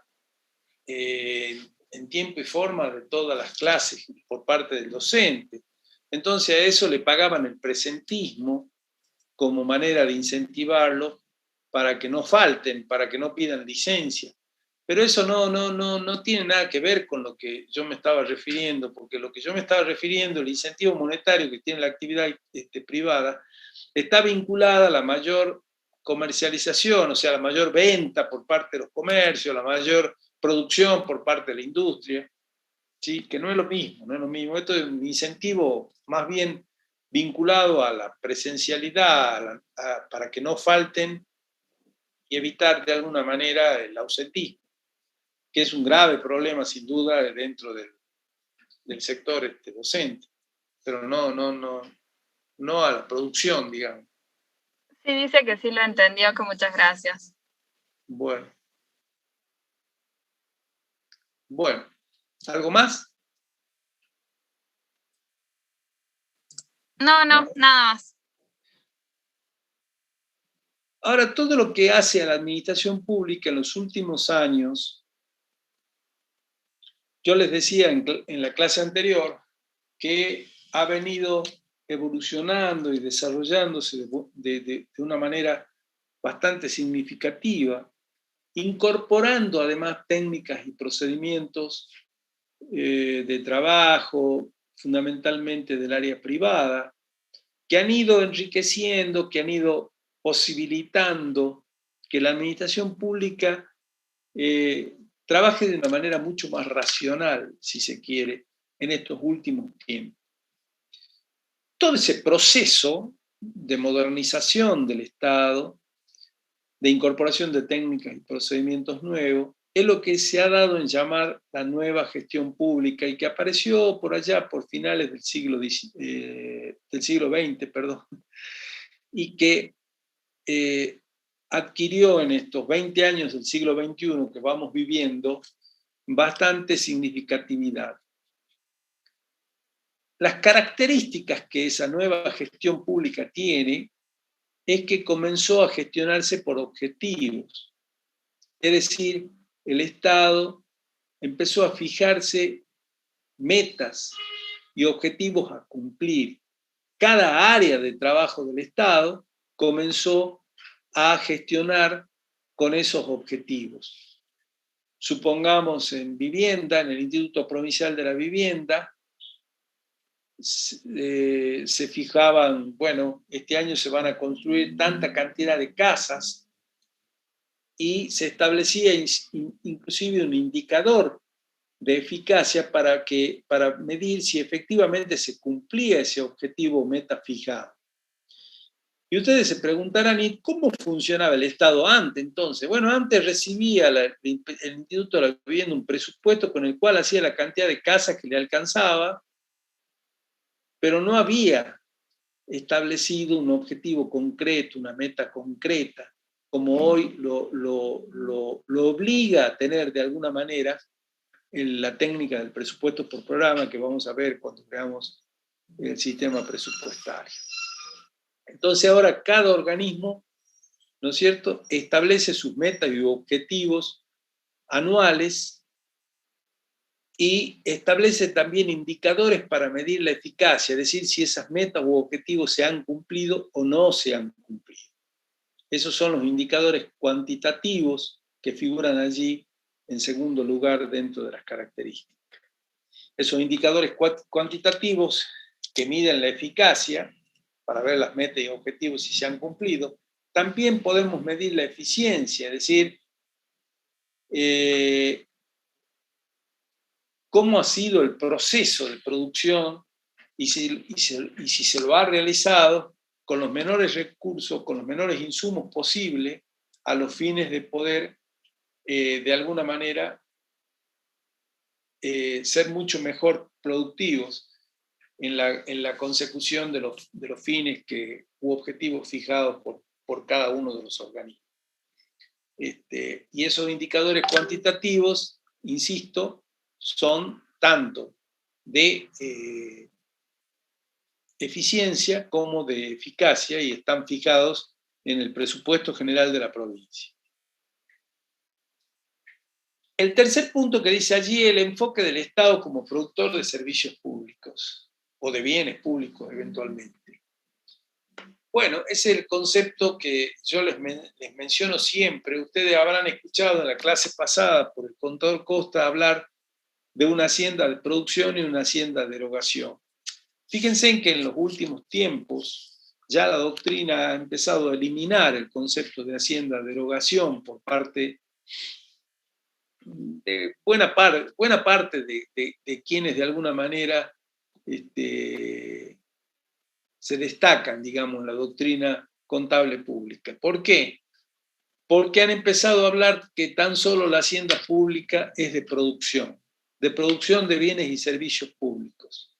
en tiempo y forma de todas las clases por parte del docente. Entonces a eso le pagaban el presentismo como manera de incentivarlo para que no falten, para que no pidan licencia. Pero eso no tiene nada que ver con lo que yo me estaba refiriendo, porque lo que yo me estaba refiriendo, el incentivo monetario que tiene la actividad privada, está vinculada a la mayor comercialización, o sea, la mayor venta por parte de los comercios, la mayor producción por parte de la industria, ¿sí? Que no es lo mismo, no es lo mismo. Esto es un incentivo más bien vinculado a la presencialidad, para que no falten y evitar de alguna manera el ausentismo, que es un grave problema sin duda dentro del sector docente, pero no a la producción, digamos. Sí, dice que sí lo entendió, que muchas gracias. Bueno, ¿algo más? No, nada más. Ahora, todo lo que hace a la administración pública en los últimos años, yo les decía en la clase anterior que ha venido evolucionando y desarrollándose de una manera bastante significativa, incorporando además técnicas y procedimientos de trabajo, fundamentalmente del área privada, que han ido enriqueciendo, que han ido posibilitando que la administración pública trabaje de una manera mucho más racional, si se quiere, en estos últimos tiempos. Todo ese proceso de modernización del Estado, de incorporación de técnicas y procedimientos nuevos, es lo que se ha dado en llamar la nueva gestión pública y que apareció por allá por finales del siglo XX, perdón, y que adquirió en estos 20 años del siglo XXI que vamos viviendo bastante significatividad. Las características que esa nueva gestión pública tiene es que comenzó a gestionarse por objetivos. Es decir, el Estado empezó a fijarse metas y objetivos a cumplir. Cada área de trabajo del Estado comenzó a gestionar con esos objetivos. Supongamos en vivienda, en el Instituto Provincial de la Vivienda, se fijaban, bueno, este año se van a construir tanta cantidad de casas y se establecía inclusive un indicador de eficacia para medir si efectivamente se cumplía ese objetivo meta fijado. Y ustedes se preguntarán, ¿y cómo funcionaba el Estado antes entonces? Bueno, antes recibía el Instituto de la Vivienda un presupuesto con el cual hacía la cantidad de casas que le alcanzaba, pero no había establecido un objetivo concreto, una meta concreta, como hoy lo obliga a tener de alguna manera en la técnica del presupuesto por programa que vamos a ver cuando veamos el sistema presupuestario. Entonces ahora cada organismo, ¿no es cierto?, establece sus metas y objetivos anuales y establece también indicadores para medir la eficacia, es decir, si esas metas u objetivos se han cumplido o no se han cumplido. Esos son los indicadores cuantitativos que figuran allí en segundo lugar dentro de las características. Esos indicadores cuantitativos que miden la eficacia para ver las metas y objetivos si se han cumplido, también podemos medir la eficiencia, es decir, cómo ha sido el proceso de producción y si se lo ha realizado con los menores recursos, con los menores insumos posibles, a los fines de poder, de alguna manera, ser mucho mejor productivos en la consecución de los fines u objetivos fijados por cada uno de los organismos. Y esos indicadores cuantitativos, insisto, son tanto de eficiencia como de eficacia y están fijados en el presupuesto general de la provincia. El tercer punto que dice allí, el enfoque del Estado como productor de servicios públicos o de bienes públicos eventualmente. Bueno, ese es el concepto que yo les menciono siempre. Ustedes habrán escuchado en la clase pasada por el contador Costa hablar de una hacienda de producción y una hacienda de erogación. Fíjense en que en los últimos tiempos ya la doctrina ha empezado a eliminar el concepto de hacienda de erogación por parte de buena parte de quienes de alguna manera se destacan, digamos, en la doctrina contable pública. ¿Por qué? Porque han empezado a hablar que tan solo la hacienda pública es de producción de bienes y servicios públicos,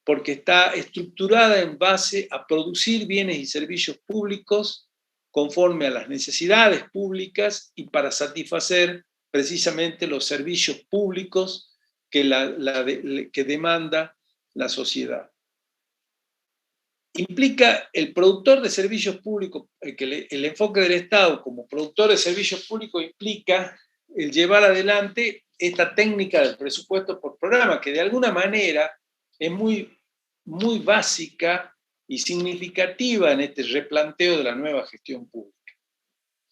porque está estructurada en base a producir bienes y servicios públicos conforme a las necesidades públicas y para satisfacer precisamente los servicios públicos que demanda la sociedad. Implica el productor de servicios públicos, el enfoque del Estado como productor de servicios públicos implica el llevar adelante esta técnica del presupuesto por programa, que de alguna manera es muy, muy básica y significativa en este replanteo de la nueva gestión pública.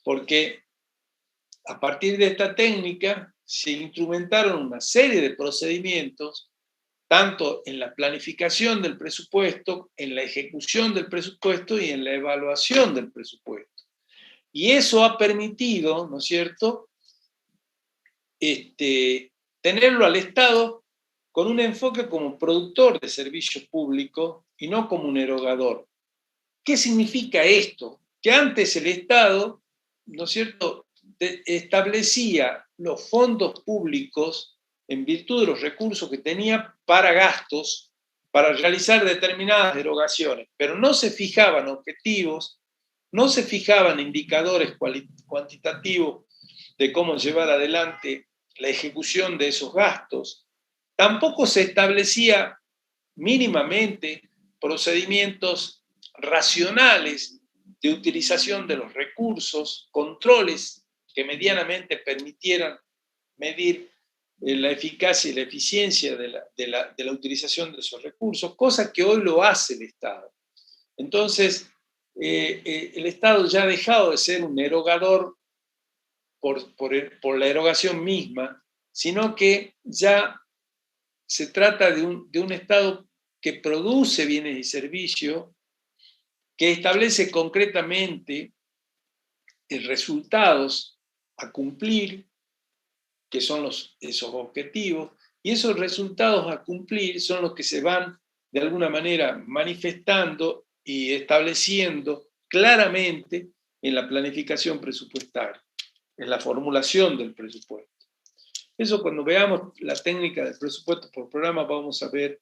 Porque a partir de esta técnica se instrumentaron una serie de procedimientos tanto en la planificación del presupuesto, en la ejecución del presupuesto y en la evaluación del presupuesto. Y eso ha permitido, ¿no es cierto?, tenerlo al Estado con un enfoque como productor de servicios públicos y no como un erogador. ¿Qué significa esto? Que antes el Estado, ¿no es cierto?, establecía los fondos públicos en virtud de los recursos que tenía para gastos, para realizar determinadas erogaciones, pero no se fijaban objetivos, no se fijaban indicadores cuantitativos de cómo llevar adelante la ejecución de esos gastos, tampoco se establecía mínimamente procedimientos racionales de utilización de los recursos, controles que medianamente permitieran medir la eficacia y la eficiencia de la utilización de esos recursos, cosa que hoy lo hace el Estado. Entonces, el Estado ya ha dejado de ser un erogador por la erogación misma, sino que ya se trata de un Estado que produce bienes y servicios, que establece concretamente resultados a cumplir, que son esos objetivos, y esos resultados a cumplir son los que se van de alguna manera manifestando y estableciendo claramente en la planificación presupuestaria, en la formulación del presupuesto. Eso, cuando veamos la técnica del presupuesto por programa, vamos a ver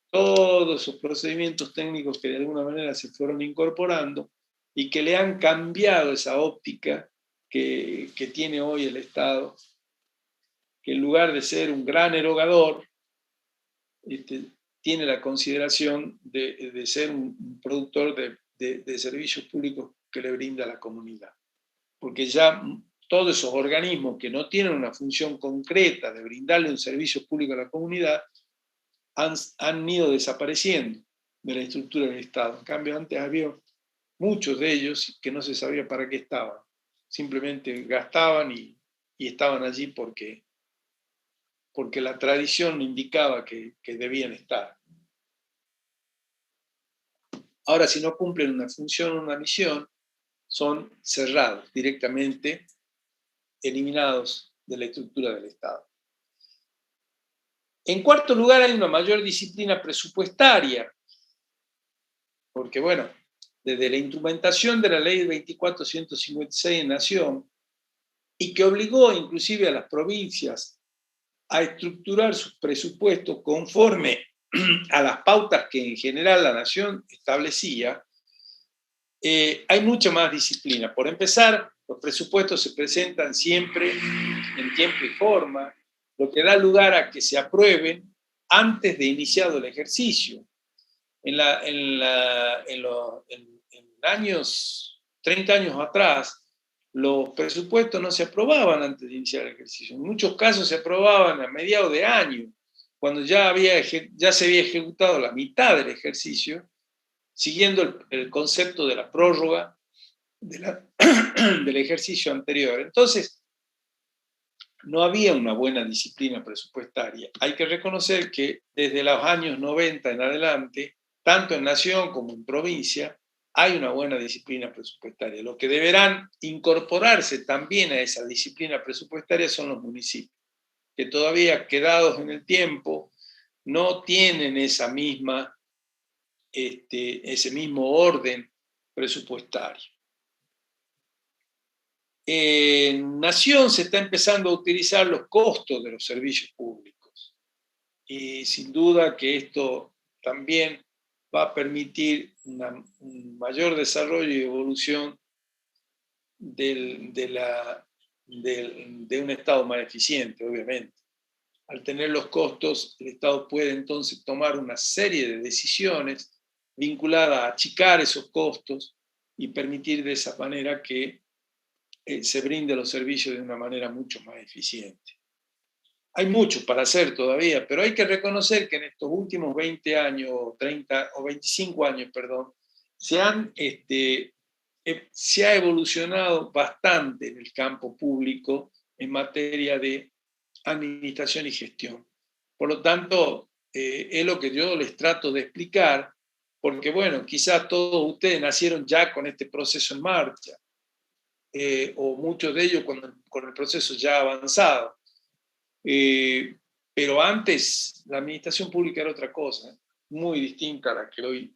todos esos procedimientos técnicos que de alguna manera se fueron incorporando y que le han cambiado esa óptica que tiene hoy el Estado, que en lugar de ser un gran erogador, tiene la consideración de ser un productor de servicios públicos que le brinda a la comunidad. Porque ya todos esos organismos que no tienen una función concreta de brindarle un servicio público a la comunidad han ido desapareciendo de la estructura del Estado. En cambio, antes había muchos de ellos que no se sabía para qué estaban. Simplemente gastaban y estaban allí porque la tradición indicaba que debían estar. Ahora, si no cumplen una función o una misión, son cerrados, directamente eliminados de la estructura del Estado. En cuarto lugar, hay una mayor disciplina presupuestaria, porque, bueno, desde la instrumentación de la Ley 24.156 en Nación, y que obligó inclusive a las provincias a estructurar sus presupuestos conforme a las pautas que en general la Nación establecía, hay mucha más disciplina. Por empezar, Los presupuestos se presentan siempre en tiempo y forma, lo que da lugar a que se aprueben antes de iniciado el ejercicio. En años, 30 años atrás, los presupuestos no se aprobaban antes de iniciar el ejercicio. En muchos casos se aprobaban a mediados de año, cuando ya se había ejecutado la mitad del ejercicio, siguiendo el concepto de la prórroga del ejercicio anterior. Entonces, no había una buena disciplina presupuestaria. Hay que reconocer que desde los años 90 en adelante, tanto en nación como en provincia, hay una buena disciplina presupuestaria. Lo que deberán incorporarse también a esa disciplina presupuestaria son los municipios, que todavía quedados en el tiempo no tienen ese mismo orden presupuestario. En nación se está empezando a utilizar los costos de los servicios públicos y sin duda que esto también va a permitir un mayor desarrollo y evolución de un Estado más eficiente, obviamente. Al tener los costos, el Estado puede entonces tomar una serie de decisiones vinculadas a achicar esos costos y permitir de esa manera que se brinden los servicios de una manera mucho más eficiente. Hay mucho para hacer todavía, pero hay que reconocer que en estos últimos 20 años, 30 o 25 años, perdón, se ha evolucionado bastante en el campo público en materia de administración y gestión. Por lo tanto, es lo que yo les trato de explicar, porque bueno, quizás todos ustedes nacieron ya con este proceso en marcha, o muchos de ellos con el proceso ya avanzado. Pero antes la administración pública era otra cosa, muy distinta a la que hoy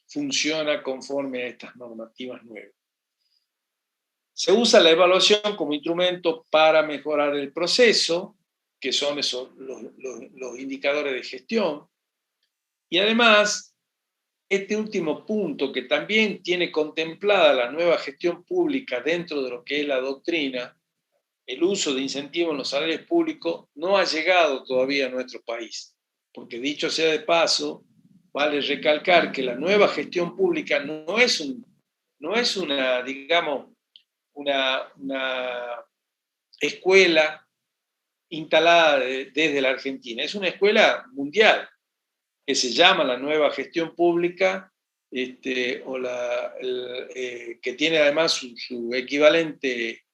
funciona conforme a estas normativas nuevas. Se usa la evaluación como instrumento para mejorar el proceso, que son los indicadores de gestión, y además este último punto, que también tiene contemplada la nueva gestión pública dentro de lo que es la doctrina, el uso de incentivos en los salarios públicos, no ha llegado todavía a nuestro país. Porque dicho sea de paso, vale recalcar que la nueva gestión pública no es una, digamos, una escuela instalada desde la Argentina, es una escuela mundial que se llama la nueva gestión pública, que tiene además su equivalente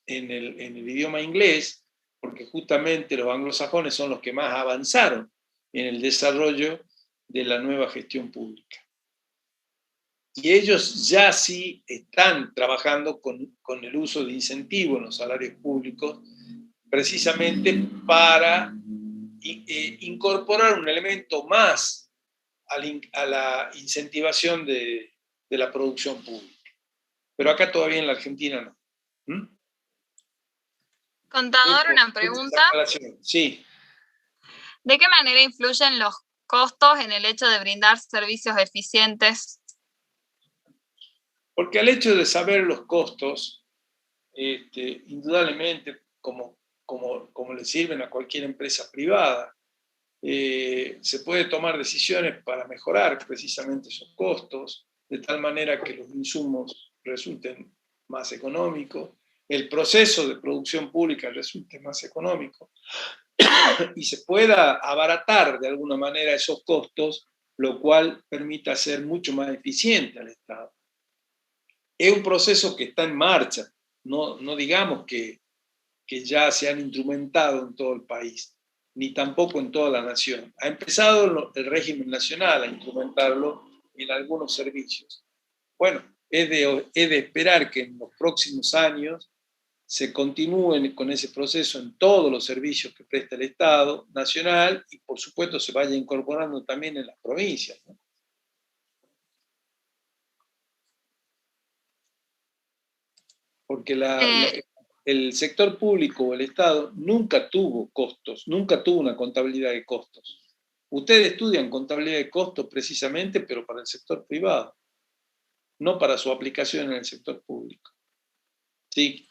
en el idioma inglés, porque justamente los anglosajones son los que más avanzaron en el desarrollo de la nueva gestión pública. Y ellos ya sí están trabajando con el uso de incentivos en los salarios públicos, precisamente para incorporar un elemento más a la incentivación de la producción pública. Pero acá todavía en la Argentina no. Contador, una pregunta. Sí. ¿De qué manera influyen los costos en el hecho de brindar servicios eficientes? Porque al hecho de saber los costos, indudablemente, como le sirven a cualquier empresa privada, se puede tomar decisiones para mejorar precisamente esos costos, de tal manera que los insumos resulten más económicos, el proceso de producción pública resulte más económico y se pueda abaratar de alguna manera esos costos, lo cual permita ser mucho más eficiente al Estado. Es un proceso que está en marcha, no digamos que ya se han instrumentado en todo el país, ni tampoco en toda la nación. Ha empezado el régimen nacional a instrumentarlo en algunos servicios. Bueno, es de esperar que en los próximos años se continúen con ese proceso en todos los servicios que presta el Estado nacional y por supuesto se vaya incorporando también en las provincias, ¿no? Porque el sector público o el Estado nunca tuvo costos, nunca tuvo una contabilidad de costos. Ustedes estudian contabilidad de costos precisamente, pero para el sector privado, no para su aplicación en el sector público. Sí.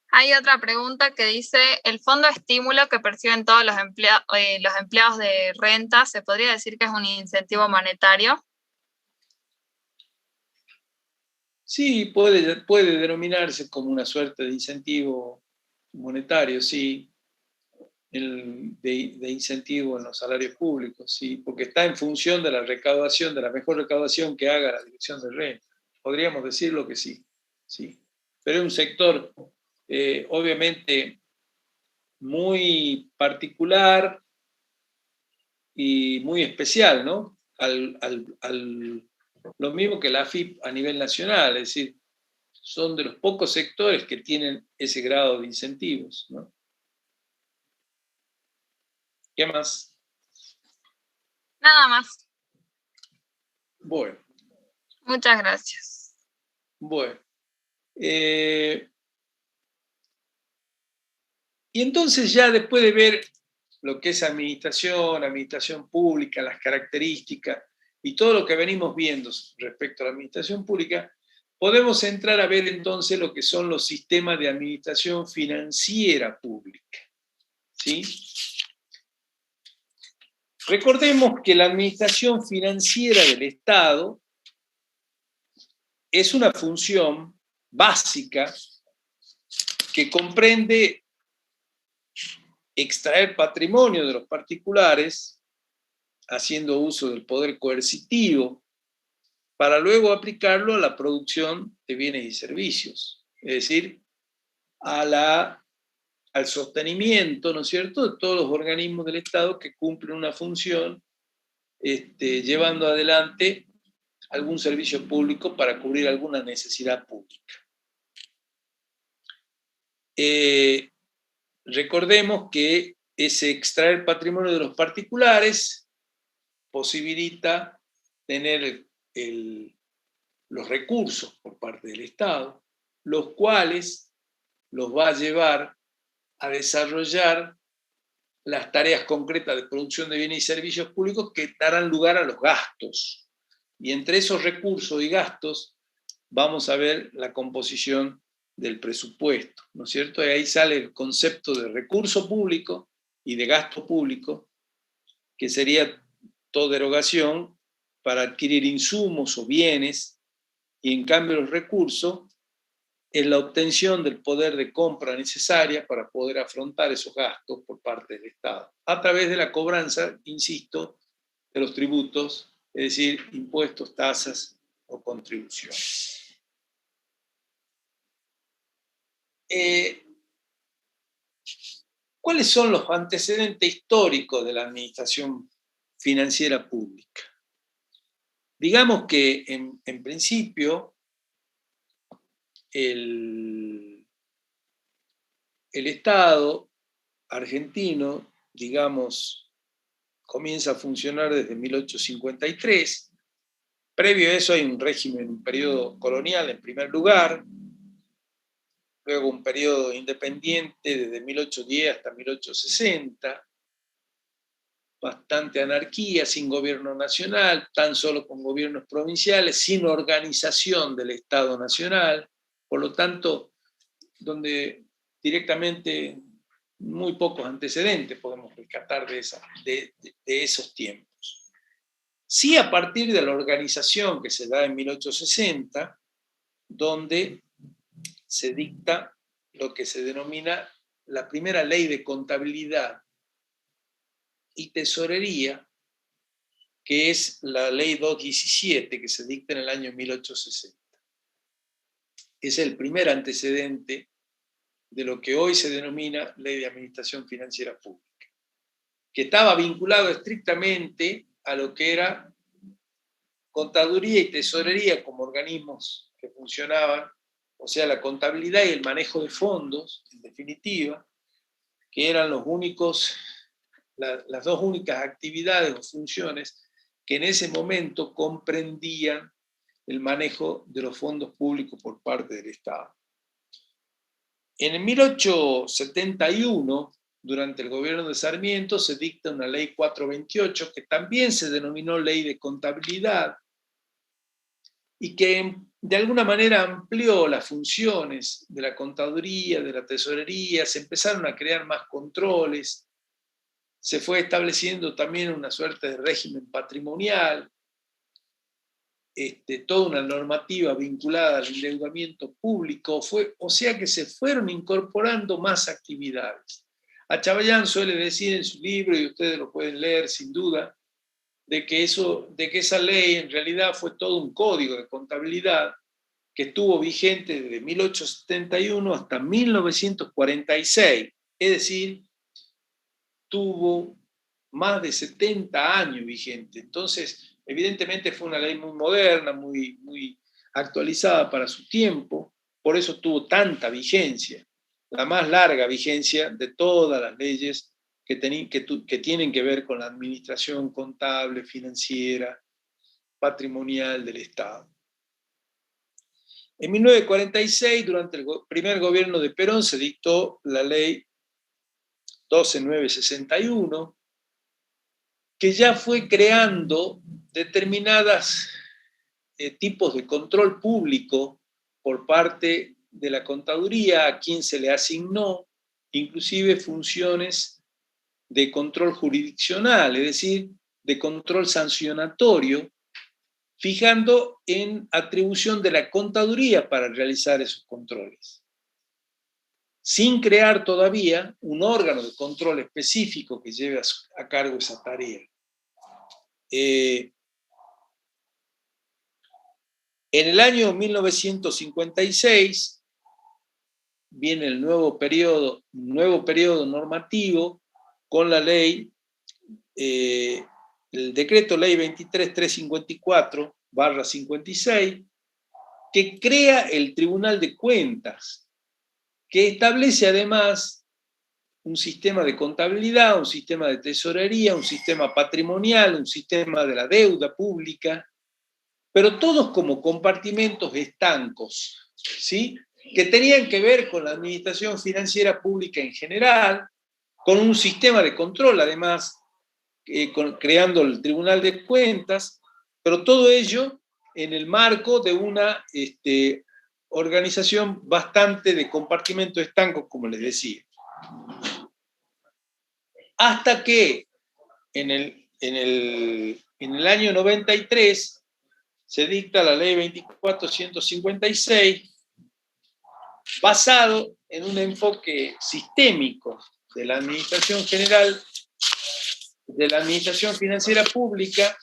Hay otra pregunta que dice, ¿el fondo estímulo que perciben todos los empleados de renta, se podría decir que es un incentivo monetario? Sí, puede denominarse como una suerte de incentivo monetario, sí, de incentivo en los salarios públicos, sí, porque está en función de la recaudación, de la mejor recaudación que haga la Dirección de Renta. Podríamos decirlo que sí, sí. Pero es un sector, obviamente, muy particular y muy especial, ¿no? Lo mismo que la AFIP a nivel nacional, es decir, son de los pocos sectores que tienen ese grado de incentivos, ¿no? ¿Qué más? Nada más. Bueno, Muchas gracias. bueno. Y entonces ya después de ver lo que es administración pública, las características y todo lo que venimos viendo respecto a la administración pública, podemos entrar a ver entonces lo que son los sistemas de administración financiera pública. ¿Sí? Recordemos que la administración financiera del Estado es una función básica que comprende extraer patrimonio de los particulares, haciendo uso del poder coercitivo, para luego aplicarlo a la producción de bienes y servicios, es decir, al sostenimiento, ¿no es cierto?, de todos los organismos del Estado que cumplen una función, llevando adelante algún servicio público para cubrir alguna necesidad pública. Recordemos que ese extraer patrimonio de los particulares posibilita tener los recursos por parte del Estado, los cuales los va a llevar a desarrollar las tareas concretas de producción de bienes y servicios públicos que darán lugar a los gastos. Y entre esos recursos y gastos vamos a ver la composición del presupuesto, ¿no es cierto? Y ahí sale el concepto de recurso público y de gasto público, que sería toda erogación para adquirir insumos o bienes, y en cambio los recursos es la obtención del poder de compra necesaria para poder afrontar esos gastos por parte del Estado, a través de la cobranza, insisto, de los tributos, es decir, impuestos, tasas o contribuciones. ¿Cuáles son los antecedentes históricos de la administración financiera pública? Digamos que en principio el Estado argentino, digamos, comienza a funcionar desde 1853. Previo a eso hay un régimen, un periodo colonial en primer lugar, luego un periodo independiente desde 1810 hasta 1860, bastante anarquía, sin gobierno nacional, tan solo con gobiernos provinciales, sin organización del Estado nacional, por lo tanto, donde directamente muy pocos antecedentes podemos rescatar de esos tiempos. Sí, a partir de la organización que se da en 1860, donde se dicta lo que se denomina la primera ley de contabilidad y tesorería, que es la ley 217, que se dicta en el año 1860. Es el primer antecedente de lo que hoy se denomina Ley de Administración Financiera Pública, que estaba vinculado estrictamente a lo que era contaduría y tesorería como organismos que funcionaban, o sea, la contabilidad y el manejo de fondos, en definitiva, que eran las dos únicas actividades o funciones que en ese momento comprendían el manejo de los fondos públicos por parte del Estado. En el 1871, durante el gobierno de Sarmiento, se dicta una ley 428, que también se denominó Ley de Contabilidad, y que de alguna manera amplió las funciones de la contaduría, de la tesorería, se empezaron a crear más controles, se fue estableciendo también una suerte de régimen patrimonial, toda una normativa vinculada al endeudamiento público, o sea que se fueron incorporando más actividades. A Chaballán suele decir en su libro, y ustedes lo pueden leer sin duda, de que esa ley en realidad fue todo un código de contabilidad que estuvo vigente desde 1871 hasta 1946, es decir, tuvo más de 70 años vigente. Entonces, evidentemente fue una ley muy moderna, muy actualizada para su tiempo, por eso tuvo tanta vigencia, la más larga vigencia de todas las leyes que tienen que ver con la administración contable, financiera, patrimonial del Estado. En 1946, durante el primer gobierno de Perón, se dictó la ley 12961, que ya fue creando determinados tipos de control público por parte de la contaduría, a quien se le asignó inclusive funciones de control jurisdiccional, es decir, de control sancionatorio, fijando en atribución de la contaduría para realizar esos controles, sin crear todavía un órgano de control específico que lleve a cargo esa tarea. En el año 1956 viene el nuevo periodo normativo con la ley, el decreto ley 23.354/56, que crea el Tribunal de Cuentas, que establece además un sistema de contabilidad, un sistema de tesorería, un sistema patrimonial, un sistema de la deuda pública, pero todos como compartimentos estancos, ¿sí? Que tenían que ver con la administración financiera pública en general, con un sistema de control, además, creando el Tribunal de Cuentas, pero todo ello en el marco de una organización bastante de compartimentos estancos, como les decía. Hasta que en el año 93 se dicta la ley 24.156, basado en un enfoque sistémico de la administración general, de la administración financiera pública,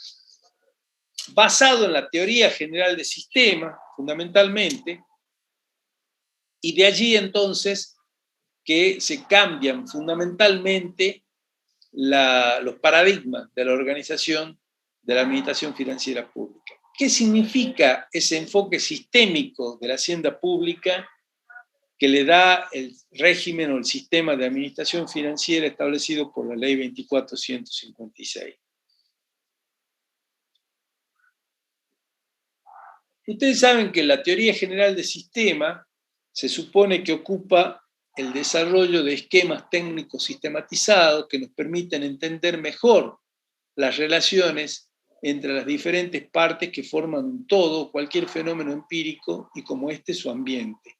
basado en la teoría general de sistema, fundamentalmente, y de allí entonces que se cambian fundamentalmente los paradigmas de la organización de la administración financiera pública. ¿Qué significa ese enfoque sistémico de la hacienda pública que le da el régimen o el sistema de administración financiera establecido por la ley 24.156? Ustedes saben que la teoría general de sistema se supone que ocupa el desarrollo de esquemas técnicos sistematizados que nos permiten entender mejor las relaciones entre las diferentes partes que forman un todo, cualquier fenómeno empírico y como su ambiente.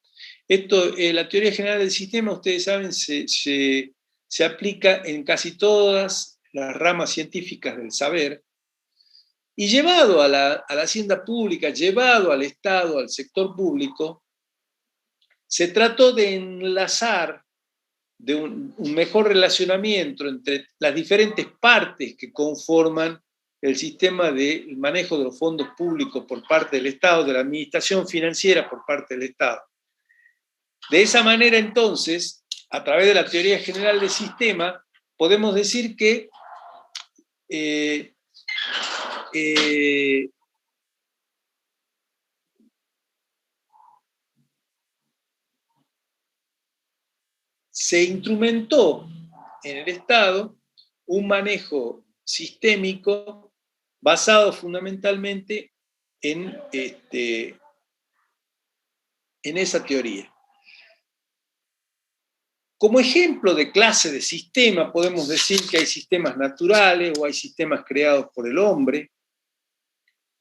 La teoría general del sistema, ustedes saben, se aplica en casi todas las ramas científicas del saber, y llevado a la hacienda pública, llevado al Estado, al sector público, se trató de enlazar de un mejor relacionamiento entre las diferentes partes que conforman el sistema de manejo de los fondos públicos por parte del Estado, de la administración financiera por parte del Estado. De esa manera, entonces, a través de la teoría general del sistema, podemos decir que se instrumentó en el Estado un manejo sistémico basado fundamentalmente en esa teoría. Como ejemplo de clase de sistema, podemos decir que hay sistemas naturales o hay sistemas creados por el hombre,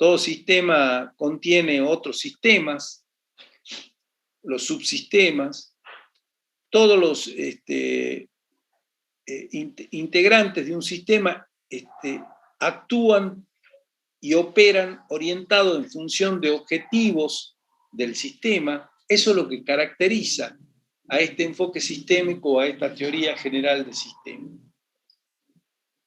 todo sistema contiene otros sistemas, los subsistemas, todos los integrantes de un sistema actúan y operan orientados en función de objetivos del sistema. Eso es lo que caracteriza a este enfoque sistémico, a esta teoría general de sistemas.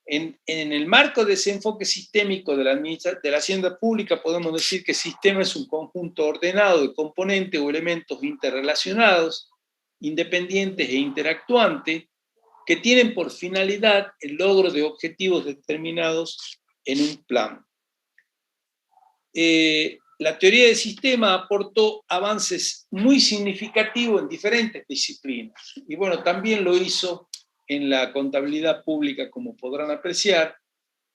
En el marco de ese enfoque sistémico de la hacienda pública, podemos decir que sistema es un conjunto ordenado de componentes o elementos interrelacionados, independientes e interactuantes, que tienen por finalidad el logro de objetivos determinados en un plan. La teoría del sistema aportó avances muy significativos en diferentes disciplinas. Y bueno, también lo hizo en la contabilidad pública, como podrán apreciar,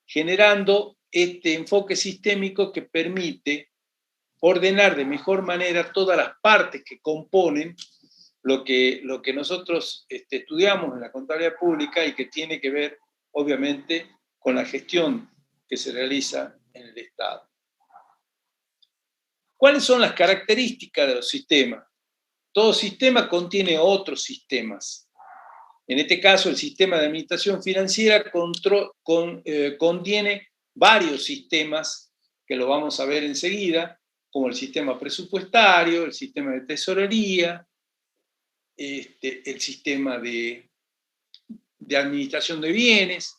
generando este enfoque sistémico que permite ordenar de mejor manera todas las partes que componen lo que nosotros estudiamos en la contabilidad pública y que tiene que ver, obviamente, con la gestión que se realiza en el Estado. ¿Cuáles son las características de los sistemas? Todo sistema contiene otros sistemas. En este caso, el sistema de administración financiera contiene varios sistemas, que lo vamos a ver enseguida, como el sistema presupuestario, el sistema de tesorería, el sistema de administración de bienes,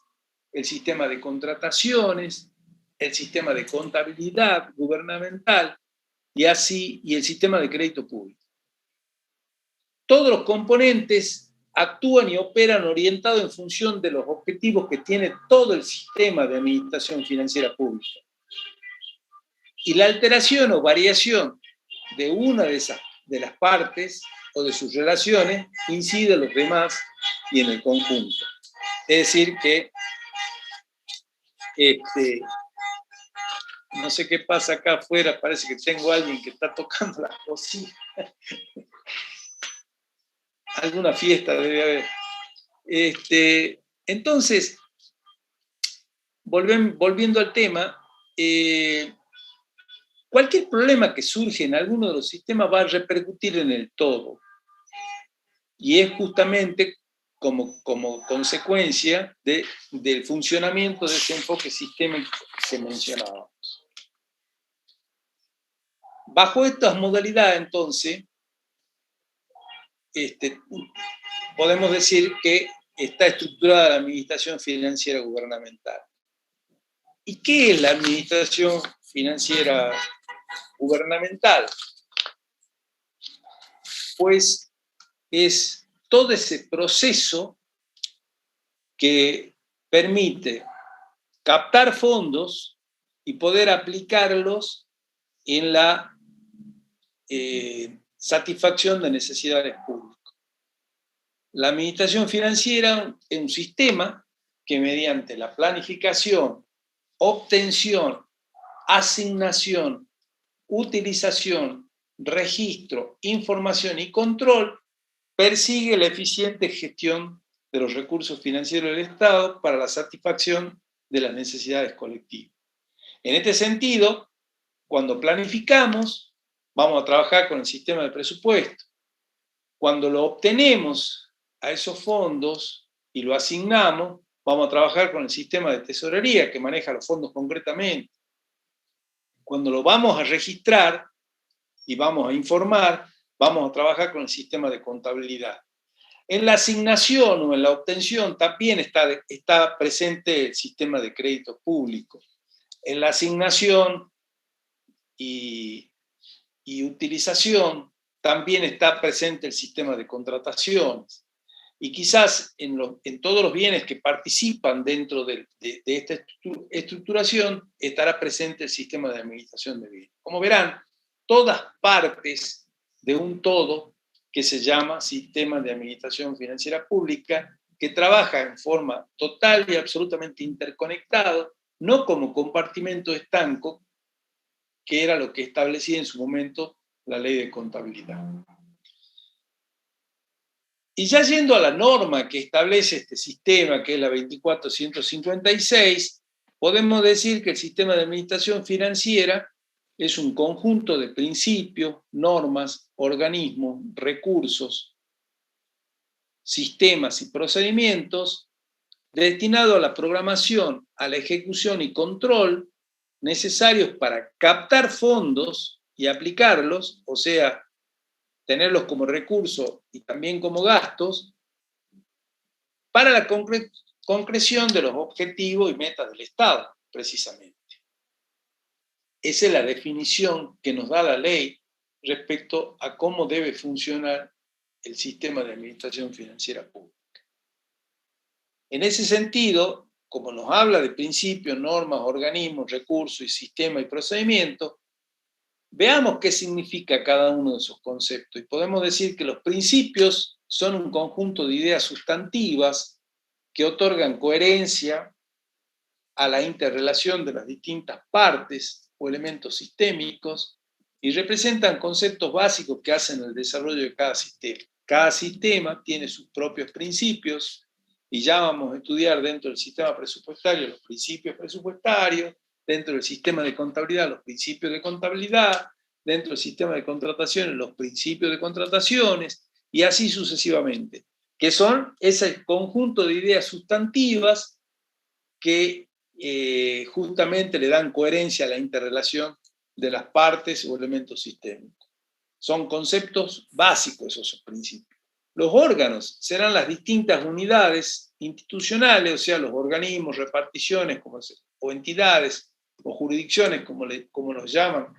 el sistema de contrataciones, el sistema de contabilidad gubernamental, y el sistema de crédito público. Todos los componentes actúan y operan orientados en función de los objetivos que tiene todo el sistema de administración financiera pública. Y la alteración o variación de una de las partes o de sus relaciones incide en los demás y en el conjunto. Es decir que no sé qué pasa acá afuera, parece que tengo a alguien que está tocando la cocina. Alguna fiesta debe haber. Entonces, volviendo al tema, cualquier problema que surge en alguno de los sistemas va a repercutir en el todo. Y es justamente como consecuencia del funcionamiento de ese enfoque sistémico que mencionábamos. Bajo estas modalidades, entonces, podemos decir que está estructurada la administración financiera gubernamental. ¿Y qué es la administración financiera gubernamental? Pues es todo ese proceso que permite captar fondos y poder aplicarlos en la satisfacción de necesidades públicas. La administración financiera es un sistema que mediante la planificación, obtención, asignación, utilización, registro, información y control persigue la eficiente gestión de los recursos financieros del Estado para la satisfacción de las necesidades colectivas. En este sentido, cuando planificamos, vamos a trabajar con el sistema de presupuesto. Cuando lo obtenemos a esos fondos y lo asignamos, vamos a trabajar con el sistema de tesorería que maneja los fondos concretamente. Cuando lo vamos a registrar y vamos a informar, vamos a trabajar con el sistema de contabilidad. En la asignación o en la obtención también está presente el sistema de crédito público. En la asignación y utilización también está presente el sistema de contrataciones. Y quizás en todos los bienes que participan dentro de esta estructuración estará presente el sistema de administración de bienes. Como verán, todas partes de un todo que se llama sistema de administración financiera pública, que trabaja en forma total y absolutamente interconectado, no como compartimento estanco, que era lo que establecía en su momento la ley de contabilidad. Y ya yendo a la norma que establece este sistema, que es la 24156, podemos decir que el sistema de administración financiera es un conjunto de principios, normas, organismos, recursos, sistemas y procedimientos destinado a la programación, a la ejecución y control necesarios para captar fondos y aplicarlos, o sea, tenerlos como recursos y también como gastos, para la concreción de los objetivos y metas del Estado, precisamente. Esa es la definición que nos da la ley respecto a cómo debe funcionar el sistema de administración financiera pública. En ese sentido, como nos habla de principios, normas, organismos, recursos y sistema y procedimientos, veamos qué significa cada uno de esos conceptos. Y podemos decir que los principios son un conjunto de ideas sustantivas que otorgan coherencia a la interrelación de las distintas partes o elementos sistémicos y representan conceptos básicos que hacen el desarrollo de cada sistema. Cada sistema tiene sus propios principios y ya vamos a estudiar dentro del sistema presupuestario los principios presupuestarios, dentro del sistema de contabilidad los principios de contabilidad, dentro del sistema de contrataciones los principios de contrataciones y así sucesivamente, que son ese conjunto de ideas sustantivas que justamente le dan coherencia a la interrelación de las partes o elementos sistémicos. Son conceptos básicos esos principios. Los órganos serán las distintas unidades institucionales, o sea, los organismos, reparticiones o entidades o jurisdicciones, como los llaman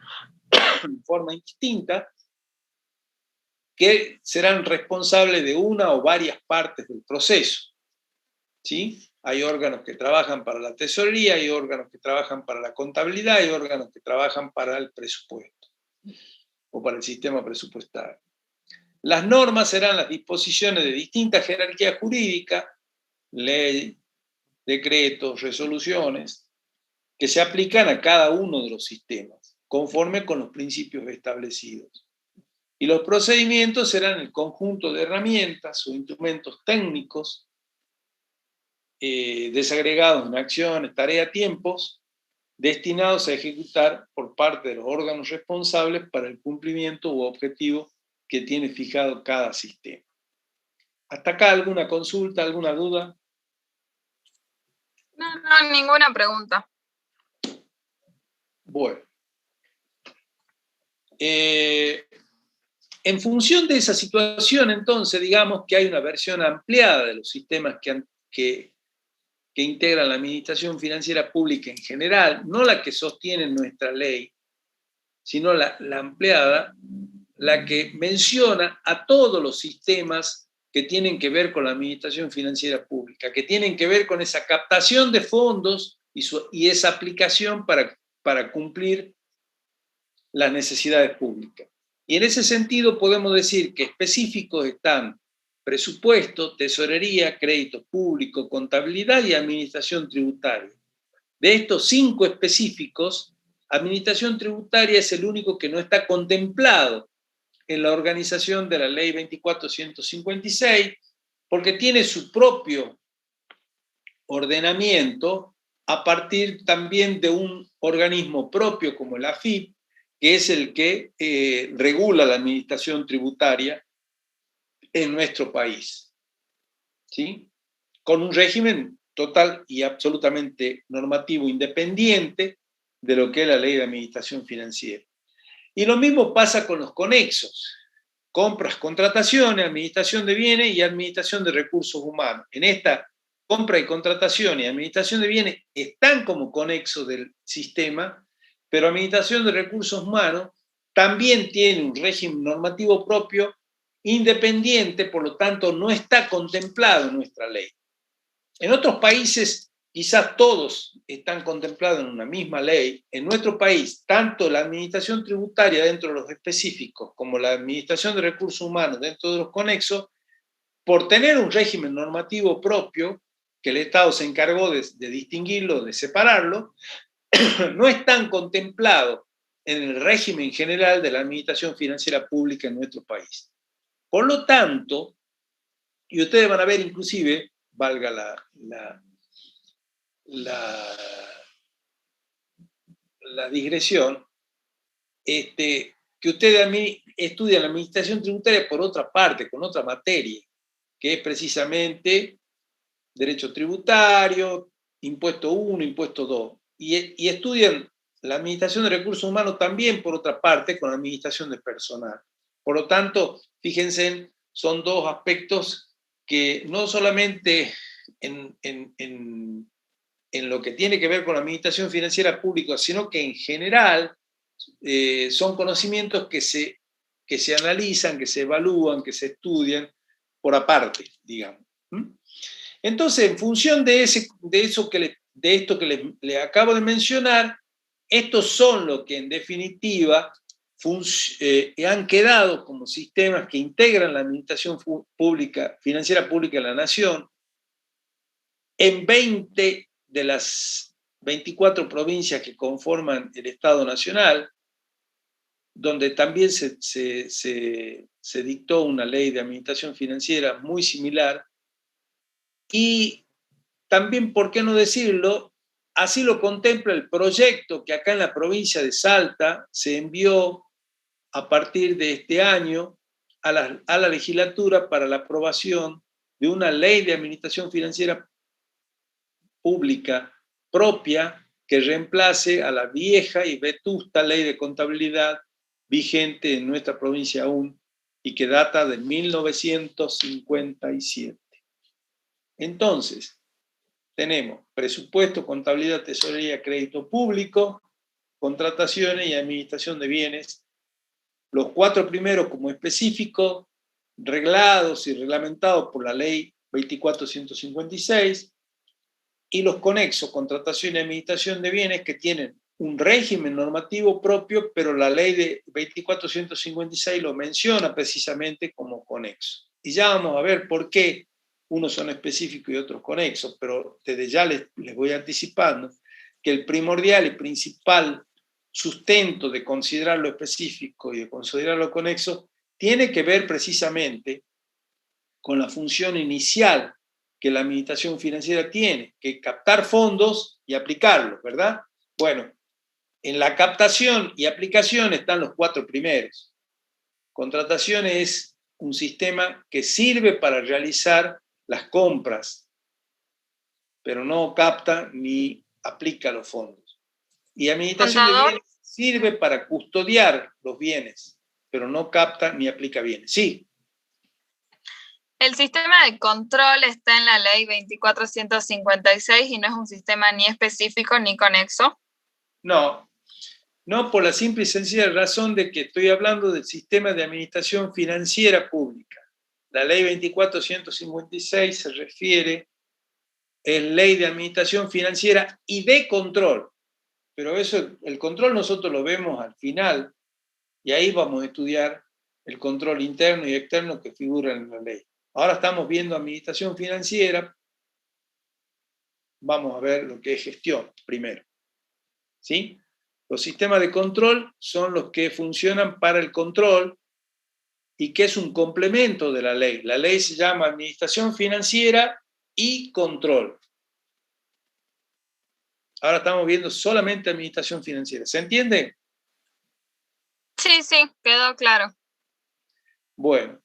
de forma indistinta, que serán responsables de una o varias partes del proceso. ¿Sí? Hay órganos que trabajan para la tesorería, hay órganos que trabajan para la contabilidad, hay órganos que trabajan para el presupuesto o para el sistema presupuestario. Las normas serán las disposiciones de distintas jerarquías jurídicas, ley, decretos, resoluciones, que se aplican a cada uno de los sistemas, conforme con los principios establecidos. Y los procedimientos serán el conjunto de herramientas o instrumentos técnicos desagregados en acciones, tareas, tiempos, destinados a ejecutar por parte de los órganos responsables para el cumplimiento u objetivo que tiene fijado cada sistema. ¿Hasta acá alguna consulta, alguna duda? No, ninguna pregunta. Bueno. En función de esa situación, entonces, digamos que hay una versión ampliada de los sistemas que integran la administración financiera pública en general, no la que sostiene nuestra ley, sino la ampliada, la que menciona a todos los sistemas que tienen que ver con la administración financiera pública, que tienen que ver con esa captación de fondos y esa aplicación para cumplir las necesidades públicas. Y en ese sentido podemos decir que específicos están presupuesto, tesorería, crédito público, contabilidad y administración tributaria. De estos 5 específicos, administración tributaria es el único que no está contemplado en la organización de la ley 24.156, porque tiene su propio ordenamiento a partir también de un organismo propio como la AFIP, que es el que regula la administración tributaria en nuestro país, ¿sí? Con un régimen total y absolutamente normativo independiente de lo que es la ley de administración financiera. Y lo mismo pasa con los conexos, compras, contrataciones, administración de bienes y administración de recursos humanos. En esta compra y contratación y administración de bienes están como conexos del sistema, pero administración de recursos humanos también tiene un régimen normativo propio independiente, por lo tanto no está contemplado en nuestra ley. En otros países quizás todos están contemplados en una misma ley. En nuestro país, tanto la administración tributaria dentro de los específicos como la administración de recursos humanos dentro de los conexos, por tener un régimen normativo propio, que el Estado se encargó de distinguirlo, de separarlo, no están contemplados en el régimen general de la administración financiera pública en nuestro país. Por lo tanto, y ustedes van a ver inclusive, valga la la digresión, que ustedes estudian la administración tributaria por otra parte, con otra materia, que es precisamente derecho tributario, impuesto 1, impuesto 2, y estudian la administración de recursos humanos también por otra parte, con la administración de personal. Por lo tanto, fíjense, son dos aspectos que no solamente en lo que tiene que ver con la administración financiera pública, sino que en general son conocimientos que se analizan, que se evalúan, que se estudian por aparte, digamos. Entonces, en función de esto que le acabo de mencionar, estos son los que en definitiva han quedado como sistemas que integran la administración financiera pública de la nación en 20 de las 24 provincias que conforman el Estado Nacional, donde también se dictó una ley de administración financiera muy similar, y también, ¿por qué no decirlo? Así lo contempla el proyecto que acá en la provincia de Salta se envió a partir de este año a la legislatura para la aprobación de una ley de administración financiera pública propia que reemplace a la vieja y vetusta ley de contabilidad vigente en nuestra provincia aún y que data de 1957. Entonces, tenemos presupuesto, contabilidad, tesorería, crédito público, contrataciones y administración de bienes. Los 4 primeros como específicos, reglados y reglamentados por la ley 24.156, y los conexos, contratación y administración de bienes, que tienen un régimen normativo propio, pero la ley de 24.156 lo menciona precisamente como conexo. Y ya vamos a ver por qué unos son específicos y otros conexos, pero desde ya les voy anticipando que el primordial y principal sustento de considerar lo específico y de considerar lo conexo tiene que ver precisamente con la función inicial que la administración financiera tiene, que es captar fondos y aplicarlos, ¿verdad? Bueno, en la captación y aplicación están los 4 primeros. Contratación es un sistema que sirve para realizar las compras, pero no capta ni aplica los fondos. Y administración de bienes sirve para custodiar los bienes, pero no capta ni aplica bienes. Sí. El sistema de control está en la ley 24.156 y no es un sistema ni específico ni conexo. No, por la simple y sencilla razón de que estoy hablando del sistema de administración financiera pública. La ley 24.156 se refiere a ley de administración financiera y de control. Pero eso, el control nosotros lo vemos al final, y ahí vamos a estudiar el control interno y externo que figura en la ley. Ahora estamos viendo administración financiera, vamos a ver lo que es gestión primero. ¿Sí? Los sistemas de control son los que funcionan para el control y que es un complemento de la ley. La ley se llama administración financiera y control. Ahora estamos viendo solamente administración financiera. ¿Se entiende? Sí, quedó claro. Bueno,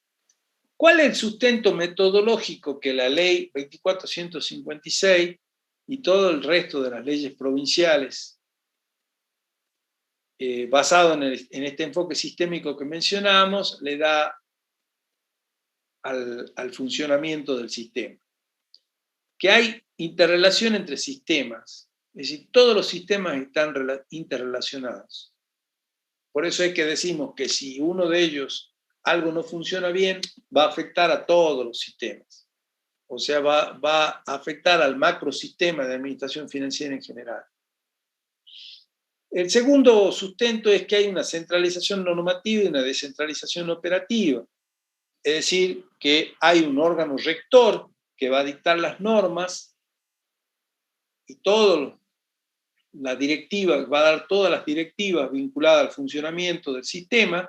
¿cuál es el sustento metodológico que la ley 24.156 y todo el resto de las leyes provinciales, basado en este enfoque sistémico que mencionamos, le da al funcionamiento del sistema? Que hay interrelación entre sistemas, es decir, todos los sistemas están interrelacionados. Por eso es que decimos que si uno de ellos algo no funciona bien, va a afectar a todos los sistemas. O sea, va a afectar al macrosistema de administración financiera en general. El segundo sustento es que hay una centralización normativa y una descentralización operativa. Es decir, que hay un órgano rector que va a dictar las normas y va a dar todas las directivas vinculadas al funcionamiento del sistema,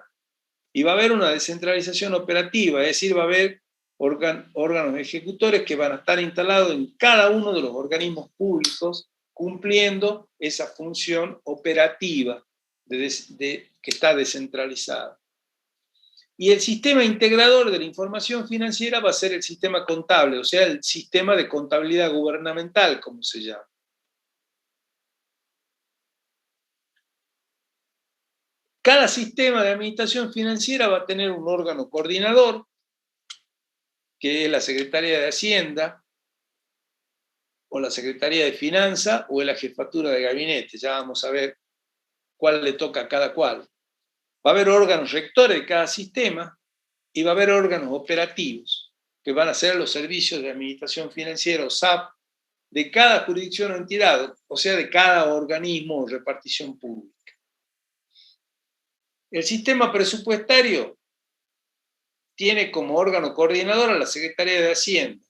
y va a haber una descentralización operativa, es decir, va a haber órganos ejecutores que van a estar instalados en cada uno de los organismos públicos cumpliendo esa función operativa que está descentralizada. Y el sistema integrador de la información financiera va a ser el sistema contable, o sea, el sistema de contabilidad gubernamental, como se llama. Cada sistema de administración financiera va a tener un órgano coordinador, que es la Secretaría de Hacienda, o la Secretaría de Finanzas, o es la Jefatura de Gabinete. Ya vamos a ver cuál le toca a cada cual. Va a haber órganos rectores de cada sistema y va a haber órganos operativos, que van a ser los servicios de administración financiera, o SAP, de cada jurisdicción o entidad, o sea, de cada organismo o repartición pública. El sistema presupuestario tiene como órgano coordinador a la Secretaría de Hacienda.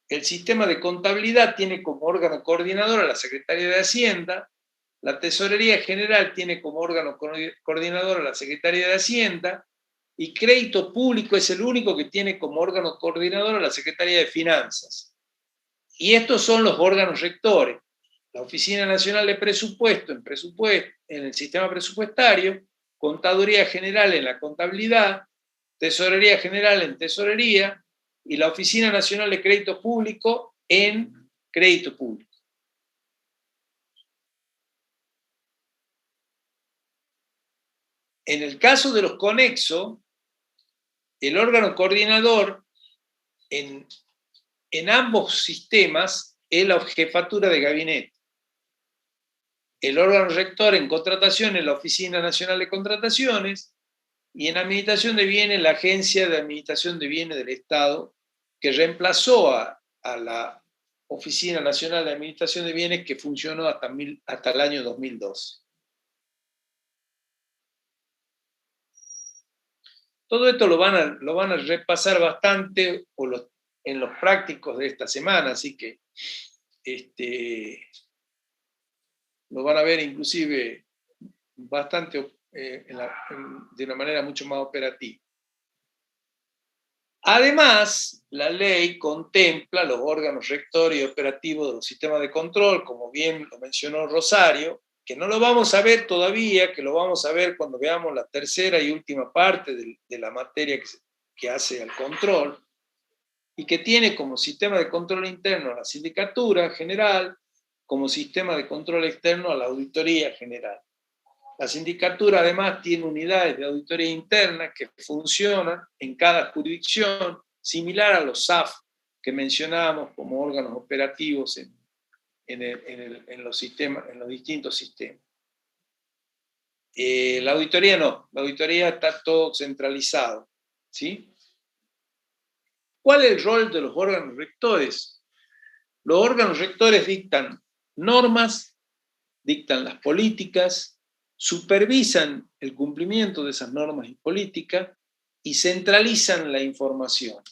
El sistema de contabilidad tiene como órgano coordinador a la Secretaría de Hacienda. La Tesorería General tiene como órgano coordinador a la Secretaría de Hacienda. Y Crédito Público es el único que tiene como órgano coordinador a la Secretaría de Finanzas. Y estos son los órganos rectores. La Oficina Nacional de Presupuesto en el sistema presupuestario, Contaduría General en la contabilidad, Tesorería General en tesorería y la Oficina Nacional de Crédito Público en crédito público. En el caso de los conexos, el órgano coordinador en ambos sistemas es la jefatura de gabinete. El órgano rector en contratación es la Oficina Nacional de Contrataciones y en administración de bienes la Agencia de Administración de Bienes del Estado, que reemplazó a la Oficina Nacional de Administración de Bienes que funcionó hasta el año 2012. Todo esto lo van a repasar bastante en los prácticos de esta semana, así que lo van a ver inclusive bastante de una manera mucho más operativa. Además, la ley contempla los órganos rectores y operativos de los sistemas de control, como bien lo mencionó Rosario, que no lo vamos a ver todavía, que lo vamos a ver cuando veamos la tercera y última parte de la materia que hace al control, y que tiene como sistema de control interno a la Sindicatura General, como sistema de control externo a la Auditoría General. La Sindicatura además tiene unidades de auditoría interna que funcionan en cada jurisdicción, similar a los SAF que mencionábamos como órganos operativos en los distintos sistemas. La auditoría no, la auditoría está todo centralizado, ¿sí? ¿Cuál es el rol de los órganos rectores? Los órganos rectores dictan normas, dictan las políticas, supervisan el cumplimiento de esas normas y políticas y centralizan la información.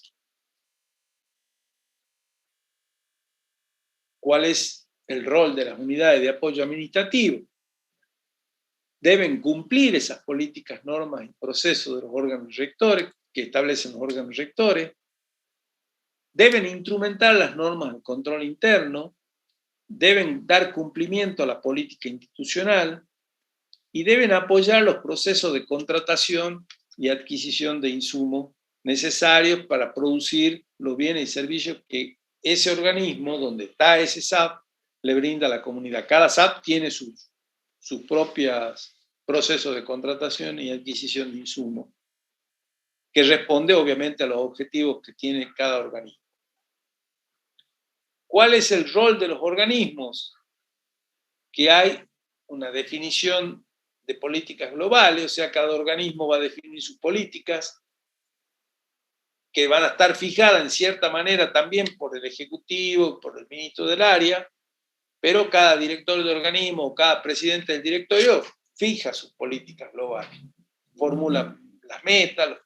¿Cuál es el rol de las unidades de apoyo administrativo? Deben cumplir esas políticas, normas y procesos de los órganos rectores, que establecen los órganos rectores. Deben instrumentar las normas de control interno, deben dar cumplimiento a la política institucional y deben apoyar los procesos de contratación y adquisición de insumos necesarios para producir los bienes y servicios que ese organismo, donde está ese SAP, le brinda a la comunidad. Cada SAP tiene sus propios procesos de contratación y adquisición de insumos, que responde obviamente a los objetivos que tiene cada organismo. ¿Cuál es el rol de los organismos? Que hay una definición de políticas globales, o sea, cada organismo va a definir sus políticas, que van a estar fijadas en cierta manera también por el Ejecutivo, por el ministro del área, pero cada director de organismo o cada presidente del directorio fija sus políticas globales, formula las metas,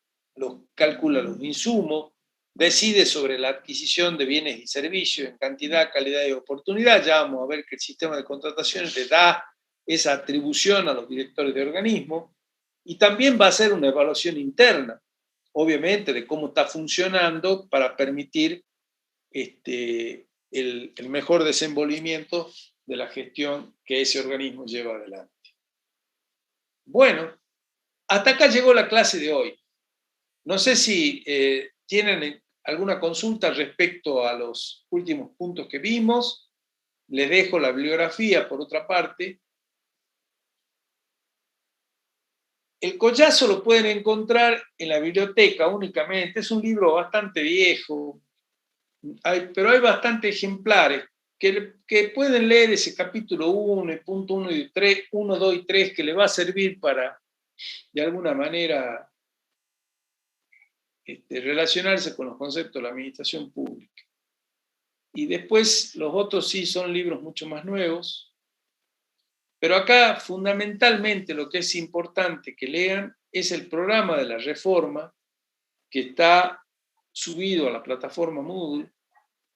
calcula los insumos, decide sobre la adquisición de bienes y servicios en cantidad, calidad y oportunidad. Ya vamos a ver que el sistema de contrataciones le da esa atribución a los directores de organismo y también va a hacer una evaluación interna, obviamente, de cómo está funcionando para permitir el mejor desenvolvimiento de la gestión que ese organismo lleva adelante. Bueno, hasta acá llegó la clase de hoy. No sé si tienen alguna consulta respecto a los últimos puntos que vimos. Les dejo la bibliografía por otra parte. El Collazo lo pueden encontrar en la biblioteca únicamente. Es un libro bastante viejo, pero hay bastantes ejemplares que pueden leer ese capítulo 1, punto 1 y 3, 1, 2 y 3, que les va a servir para, de alguna manera, relacionarse con los conceptos de la administración pública. Y después los otros sí son libros mucho más nuevos, pero acá fundamentalmente lo que es importante que lean es el programa de la reforma que está subido a la plataforma Moodle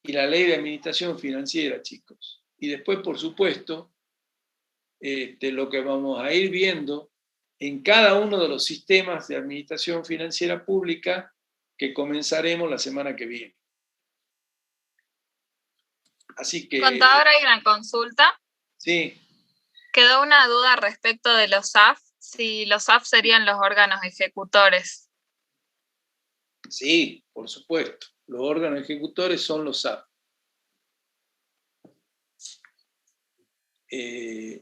y la ley de administración financiera, chicos. Y después, por supuesto, lo que vamos a ir viendo en cada uno de los sistemas de administración financiera pública que comenzaremos la semana que viene. Así que... Contador, hay una consulta. Sí. Quedó una duda respecto de los SAF, si los SAF serían los órganos ejecutores. Sí, por supuesto. Los órganos ejecutores son los SAF. Y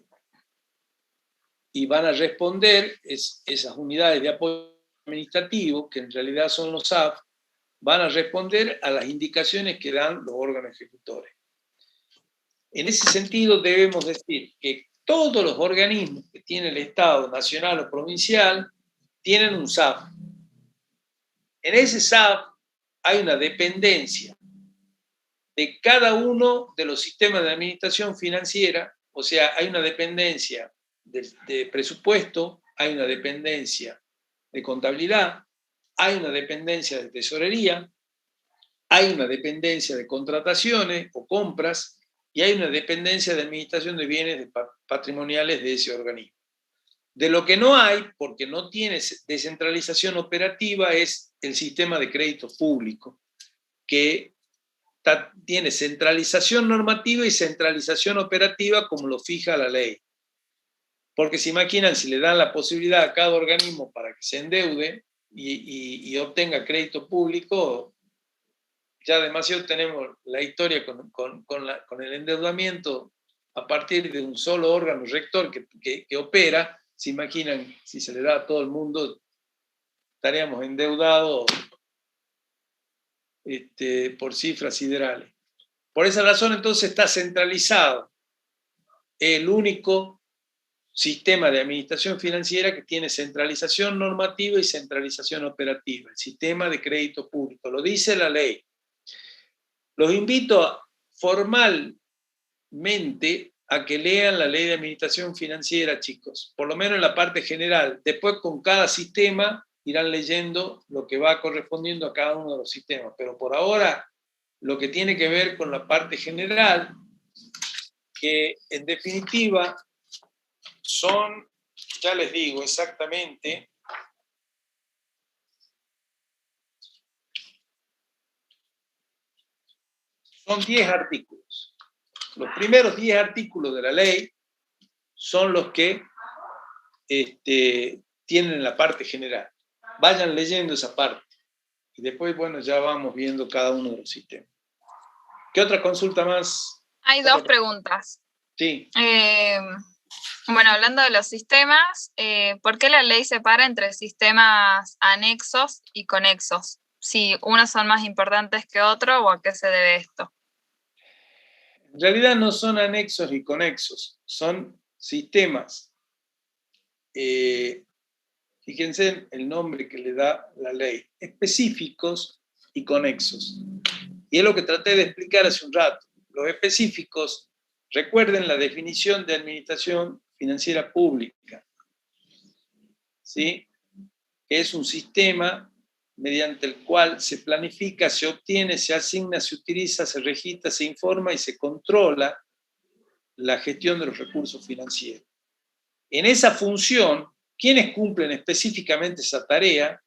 van a responder, esas unidades de apoyo administrativo, que en realidad son los SAF, van a responder a las indicaciones que dan los órganos ejecutores. En ese sentido, debemos decir que todos los organismos que tiene el Estado, nacional o provincial, tienen un SAF. En ese SAF hay una dependencia de cada uno de los sistemas de administración financiera, o sea, hay una dependencia de presupuesto, hay una dependencia de contabilidad, hay una dependencia de tesorería, hay una dependencia de contrataciones o compras, y hay una dependencia de administración de bienes patrimoniales de ese organismo. De lo que no hay, porque no tiene descentralización operativa, es el sistema de crédito público, que tiene centralización normativa y centralización operativa como lo fija la ley. Porque se imaginan, si le dan la posibilidad a cada organismo para que se endeude y obtenga crédito público, ya demasiado tenemos la historia con el endeudamiento a partir de un solo órgano rector que opera. Se imaginan, si se le da a todo el mundo, estaríamos endeudados por cifras siderales. Por esa razón, entonces, está centralizado el único sistema de administración financiera que tiene centralización normativa y centralización operativa, el sistema de crédito público. Lo dice la ley. Los invito formalmente a que lean la ley de administración financiera, chicos, por lo menos en la parte general. Después, con cada sistema, irán leyendo lo que va correspondiendo a cada uno de los sistemas. Pero por ahora, lo que tiene que ver con la parte general, que en definitiva son, ya les digo exactamente, son 10 artículos. Los primeros 10 artículos de la ley son los que tienen la parte general. Vayan leyendo esa parte. Y después, bueno, ya vamos viendo cada uno de los sistemas. ¿Qué otra consulta más? Hay dos preguntas. Sí. Bueno, hablando de los sistemas, ¿por qué la ley separa entre sistemas anexos y conexos? Si unos son más importantes que otros, ¿o a qué se debe esto? En realidad no son anexos ni conexos, son sistemas. Fíjense el nombre que le da la ley, específicos y conexos. Y es lo que traté de explicar hace un rato. Los específicos, recuerden la definición de administración financiera pública, ¿sí? Que es un sistema mediante el cual se planifica, se obtiene, se asigna, se utiliza, se registra, se informa y se controla la gestión de los recursos financieros. En esa función, ¿quiénes cumplen específicamente esa tarea?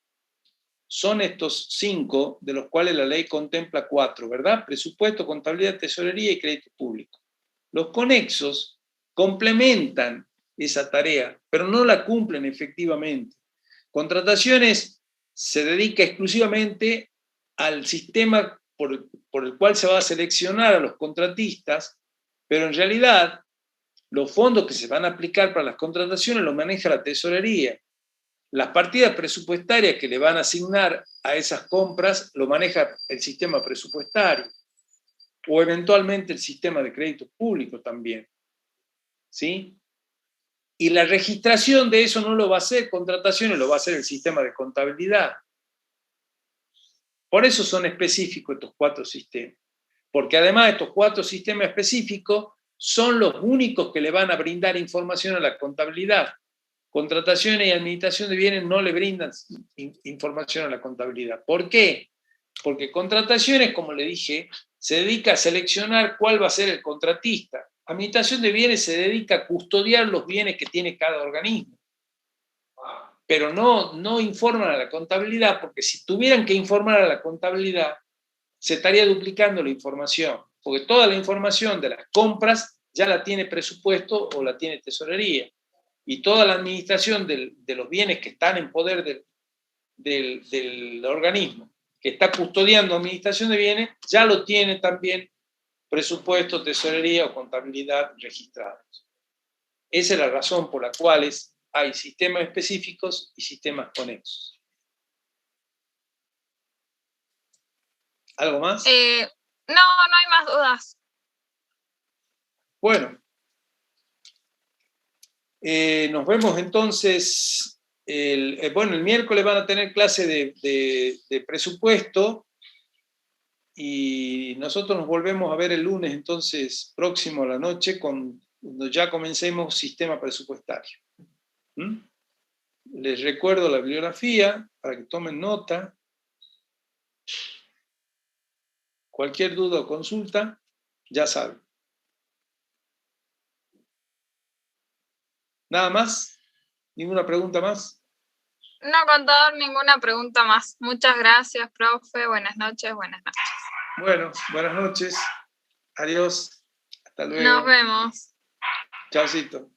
son estos 5, de los cuales la ley contempla 4, ¿verdad? Presupuesto, contabilidad, tesorería y crédito público. Los conexos complementan esa tarea, pero no la cumplen efectivamente. Contrataciones se dedica exclusivamente al sistema por el cual se va a seleccionar a los contratistas, pero en realidad los fondos que se van a aplicar para las contrataciones los maneja la tesorería. Las partidas presupuestarias que le van a asignar a esas compras lo maneja el sistema presupuestario o eventualmente el sistema de crédito público también. ¿Sí? Y la registración de eso no lo va a hacer contrataciones, lo va a hacer el sistema de contabilidad. Por eso son específicos estos 4 sistemas. Porque además estos 4 sistemas específicos son los únicos que le van a brindar información a la contabilidad. Contrataciones y administración de bienes no le brindan información a la contabilidad. ¿Por qué? Porque contrataciones, como le dije, se dedica a seleccionar cuál va a ser el contratista. Administración de bienes se dedica a custodiar los bienes que tiene cada organismo. Pero no informan a la contabilidad, porque si tuvieran que informar a la contabilidad, se estaría duplicando la información, porque toda la información de las compras ya la tiene presupuesto o la tiene tesorería. Y toda la administración de los bienes que están en poder del organismo que está custodiando administración de bienes, ya lo tiene también presupuesto, tesorería o contabilidad registrados. Esa es la razón por la cual hay sistemas específicos y sistemas conexos. ¿Algo más? No hay más dudas. Bueno. Nos vemos entonces, el miércoles van a tener clase de presupuesto y nosotros nos volvemos a ver el lunes entonces próximo a la noche cuando ya comencemos sistema presupuestario. Les recuerdo la bibliografía para que tomen nota. Cualquier duda o consulta, ya saben. ¿Nada más? ¿Ninguna pregunta más? No, contador, ninguna pregunta más. Muchas gracias, profe. Buenas noches, buenas noches. Bueno, buenas noches. Adiós. Hasta luego. Nos vemos. Chaucito.